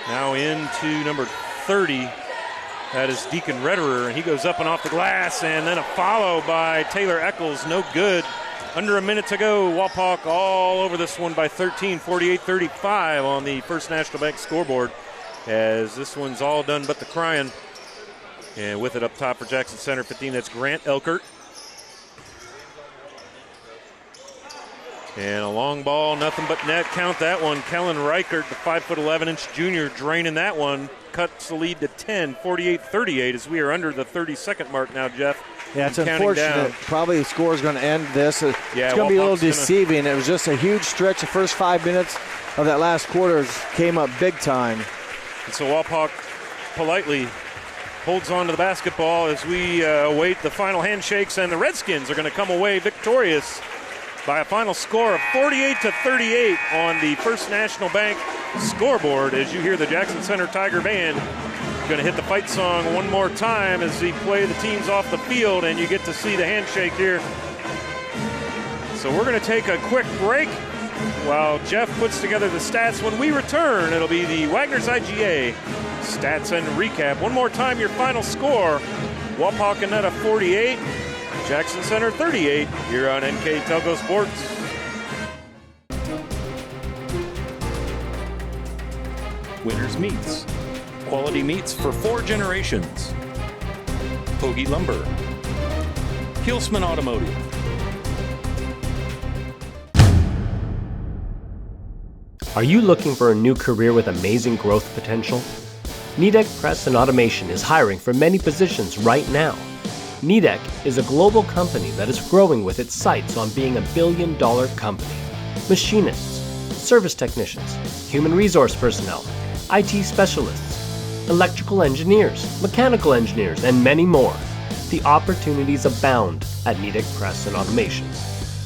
now into number 30. That is Deacon Redderer, and he goes up and off the glass, and then a follow by Taylor Eccles, no good. Under a minute to go, Wapak all over this one by 13, 48-35 on the First National Bank scoreboard, as this one's all done but the crying. And with it up top for Jackson Center 15, that's Grant Elkert. And a long ball, nothing but net. Count that one. Kellen Reichert, the 5'11" junior, draining that one. Cuts the lead to 10, 48-38, as we are under the 30-second mark now, Jeff. Yeah, it's unfortunate. Down. Probably the score is going to end this. It's going to be a little deceiving. It was just a huge stretch. The first 5 minutes of that last quarter came up big time. And so Wapak politely holds on to the basketball as we await the final handshakes, and the Redskins are going to come away victorious by a final score of 48-38 on the First National Bank scoreboard, as you hear the Jackson Center Tiger Band going to hit the fight song one more time as they play the teams off the field, and you get to see the handshake here. So we're going to take a quick break while Jeff puts together the stats. When we return, it'll be the Wagner's IGA stats and recap. One more time, your final score: Wapakoneta 48, Jackson Center 38, here on NKTelco Sports. Winners Meats. Quality meats for 4 generations. Hoagie Lumber. Hilsman Automotive. Are you looking for a new career with amazing growth potential? Nidec Press and Automation is hiring for many positions right now. Nidec is a global company that is growing with its sights on being a billion-dollar company. Machinists, service technicians, human resource personnel, IT specialists, electrical engineers, mechanical engineers, and many more. The opportunities abound at Nidec Press and Automation.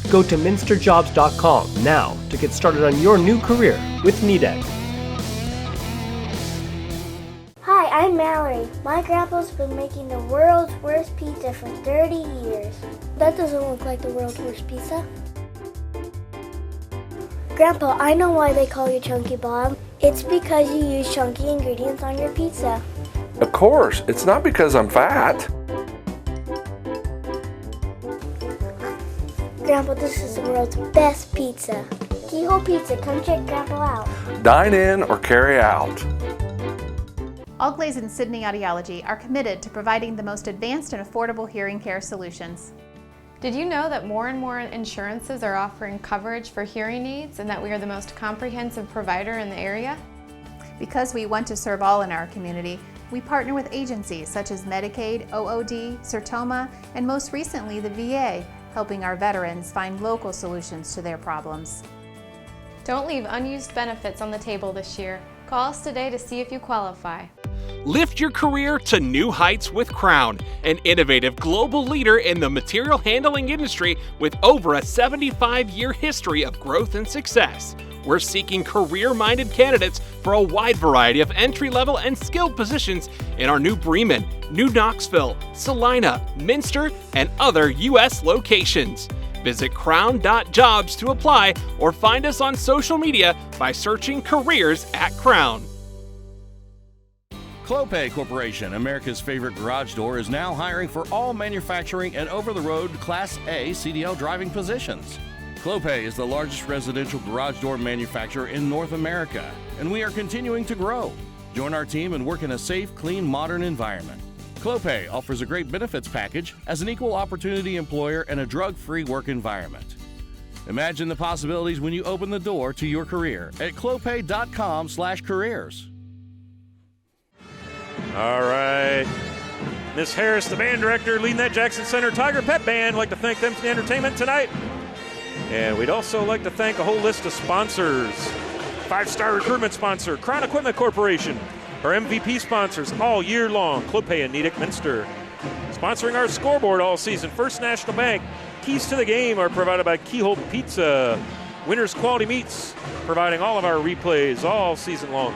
Go to minsterjobs.com now to get started on your new career with Nidec. Hi, I'm Mallory. My grandpa's been making the world's worst pizza for 30 years. That doesn't look like the world's worst pizza. Grandpa, I know why they call you Chunky Bob. It's because you use chunky ingredients on your pizza. Of course, it's not because I'm fat. Grandpa, this is the world's best pizza. Keyhole Pizza, come check Grandpa out. Dine in or carry out. Allglaze and Sydney Audiology are committed to providing the most advanced and affordable hearing care solutions. Did you know that more and more insurances are offering coverage for hearing aids and that we are the most comprehensive provider in the area? Because we want to serve all in our community, we partner with agencies such as Medicaid, OOD, Sertoma, and most recently the VA, helping our veterans find local solutions to their problems. Don't leave unused benefits on the table this year. Call us today to see if you qualify. Lift your career to new heights with Crown, an innovative global leader in the material handling industry with over a 75-year history of growth and success. We're seeking career-minded candidates for a wide variety of entry-level and skilled positions in our new Bremen, New Knoxville, Salina, Minster, and other U.S. locations. Visit crown.jobs to apply or find us on social media by searching Careers at Crown. Clopay Corporation, America's favorite garage door, is now hiring for all manufacturing and over-the-road Class A CDL driving positions. Clopay is the largest residential garage door manufacturer in North America, and we are continuing to grow. Join our team and work in a safe, clean, modern environment. Clopay offers a great benefits package as an equal opportunity employer and a drug-free work environment. Imagine the possibilities when you open the door to your career at clopay.com/careers. All right. Miss Harris, the band director, leading that Jackson Center Tiger Pep Band. I'd like to thank them for the entertainment tonight. And we'd also like to thank a whole list of sponsors. 5-star recruitment sponsor, Crown Equipment Corporation. Our MVP sponsors all year long, Clopay and Nedick Minster. Sponsoring our scoreboard all season, First National Bank. Keys to the game are provided by Keyhole Pizza. Winners Quality Meats, providing all of our replays all season long.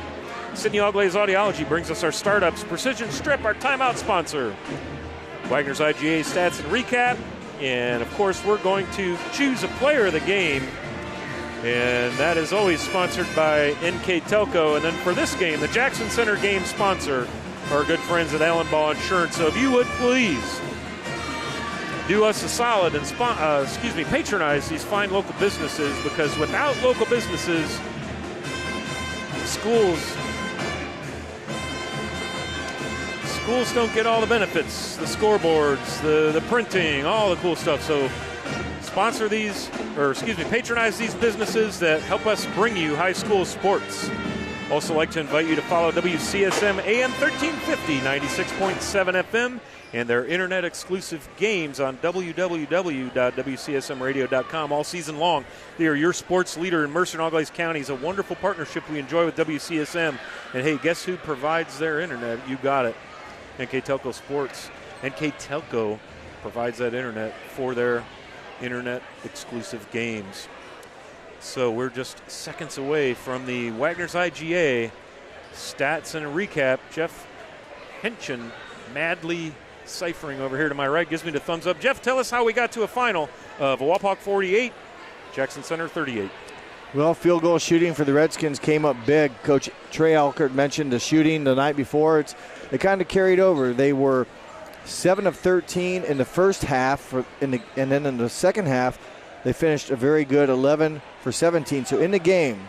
Sydney Allglaze Audiology brings us our startups. Precision Strip, our timeout sponsor. Wagner's IGA stats and recap. And, of course, we're going to choose a player of the game. And that is always sponsored by NKTelco. And then for this game, the Jackson Center game sponsor, our good friends at Allen Ball Insurance. So if you would please do us a solid and patronize these fine local businesses, because without local businesses, schools don't get all the benefits, the scoreboards, the printing, all the cool stuff. So patronize these businesses that help us bring you high school sports. Also like to invite you to follow WCSM AM 1350, 96.7 FM, and their internet exclusive games on www.wcsmradio.com all season long. They are your sports leader in Mercer and Auglaize counties, a wonderful partnership we enjoy with WCSM. And hey, guess who provides their internet? You got it. NKTelco Sports. NKTelco provides that internet for their internet exclusive games. So we're just seconds away from the Wagner's IGA stats and a recap. Jeff Henchen madly ciphering over here to my right gives me the thumbs up. Jeff, tell us how we got to a final of Wapak 48, Jackson Center 38. Well, field goal shooting for the Redskins came up big. Coach Trey Alkert mentioned the shooting the night before. It kind of carried over. They were 7 of 13 in the first half, and then in the second half, they finished a very good 11 for 17. So in the game,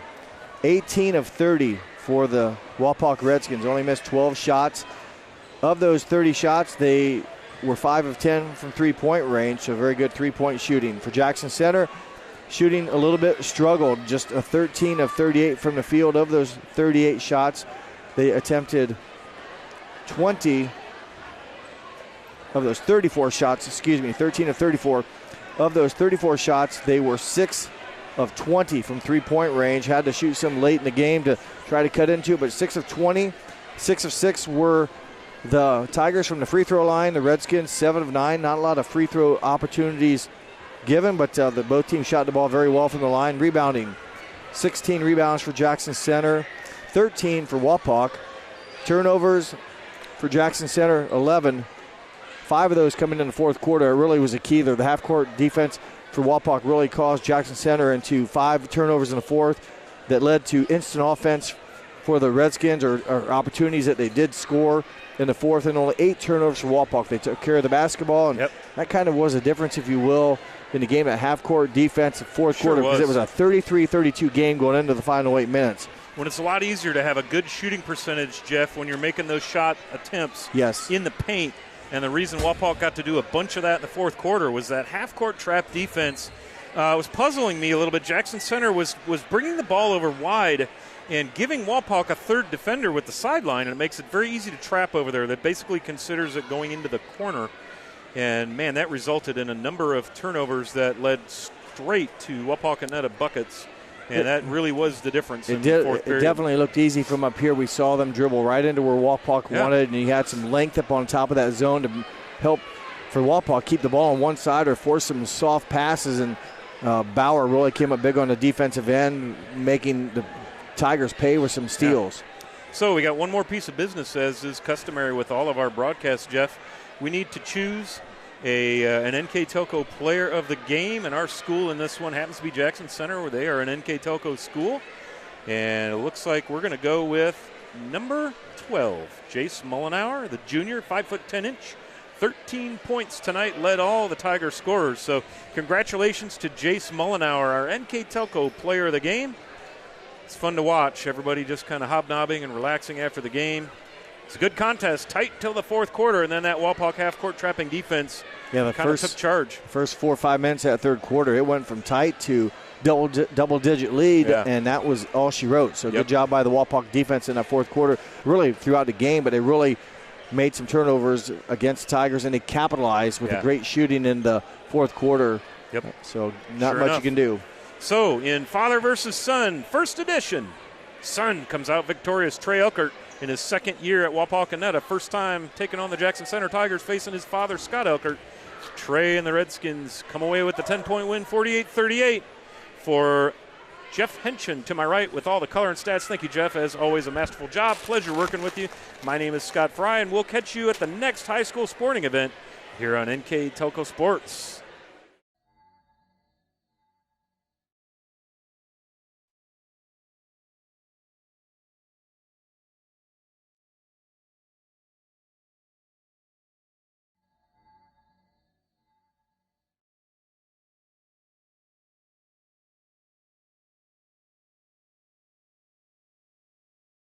18 of 30 for the Wapak Redskins. Only missed 12 shots. Of those 30 shots, they were 5 of 10 from three-point range, so very good three-point shooting. For Jackson Center, shooting a little bit struggled, just a 13 of 38 from the field. Of those 38 shots, they attempted 20 of those 34 shots, 13 of 34. Of those 34 shots, they were 6 of 20 from three-point range. Had to shoot some late in the game to try to cut into it, but 6 of 20. 6 of 6 were the Tigers from the free throw line. The Redskins, 7 of 9. Not a lot of free throw opportunities given, but both teams shot the ball very well from the line. Rebounding, 16 rebounds for Jackson Center, 13 for Wapak. Turnovers for Jackson Center, 11. 5 of those coming in the fourth quarter. It really was a key there. The half-court defense for Wapak really caused Jackson Center into 5 turnovers in the fourth that led to instant offense for the Redskins, or opportunities that they did score in the fourth, and only 8 turnovers for Wapak. They took care of the basketball, and that kind of was a difference, if you will, in the game at half-court defense, fourth quarter, because it was a 33-32 game going into the final 8 minutes. When it's a lot easier to have a good shooting percentage, Jeff, when you're making those shot attempts in the paint. And the reason Wapak got to do a bunch of that in the fourth quarter was that half-court trap defense was puzzling me a little bit. Jackson Center was bringing the ball over wide and giving Wapak a third defender with the sideline, and it makes it very easy to trap over there. That basically considers it going into the corner. And, man, that resulted in a number of turnovers that led straight to Wapakoneta buckets. And that really was the difference in It the fourth period. It definitely looked easy from up here. We saw them dribble right into where Wapak wanted, and he had some length up on top of that zone to help for Wapak keep the ball on one side or force some soft passes. And Bauer really came up big on the defensive end, making the Tigers pay with some steals. Yeah. So we got one more piece of business, as is customary with all of our broadcasts, Jeff. We need to choose an NKTelco player of the game, and our school in this one happens to be Jackson Center, where they are an NKTelco school. And it looks like we're going to go with number 12, Jace Mullenauer, the junior, 5'10", 13 points tonight, led all the Tiger scorers. So congratulations to Jace Mullenauer, our NKTelco player of the game. It's fun to watch. Everybody just kind of hobnobbing and relaxing after the game. It's a good contest, tight till the fourth quarter, and then that Wapak half-court trapping defense kind of took charge. First 4 or 5 minutes of that third quarter, it went from tight to double-digit lead, and that was all she wrote. So good job by the Wapak defense in that fourth quarter, really throughout the game, but they really made some turnovers against the Tigers, and they capitalized with a great shooting in the fourth quarter. Yep. So not much you can do. So in Father versus Son, first edition, Son comes out victorious. Trey Elkert in his second year at Wapakoneta, first time taking on the Jackson Center Tigers, facing his father, Scott Elkert. Trey and the Redskins come away with the 10-point win, 48-38 for Jeff Henchen to my right with all the color and stats. Thank you, Jeff. As always, a masterful job. Pleasure working with you. My name is Scott Fry, and we'll catch you at the next high school sporting event here on NKTelco Sports.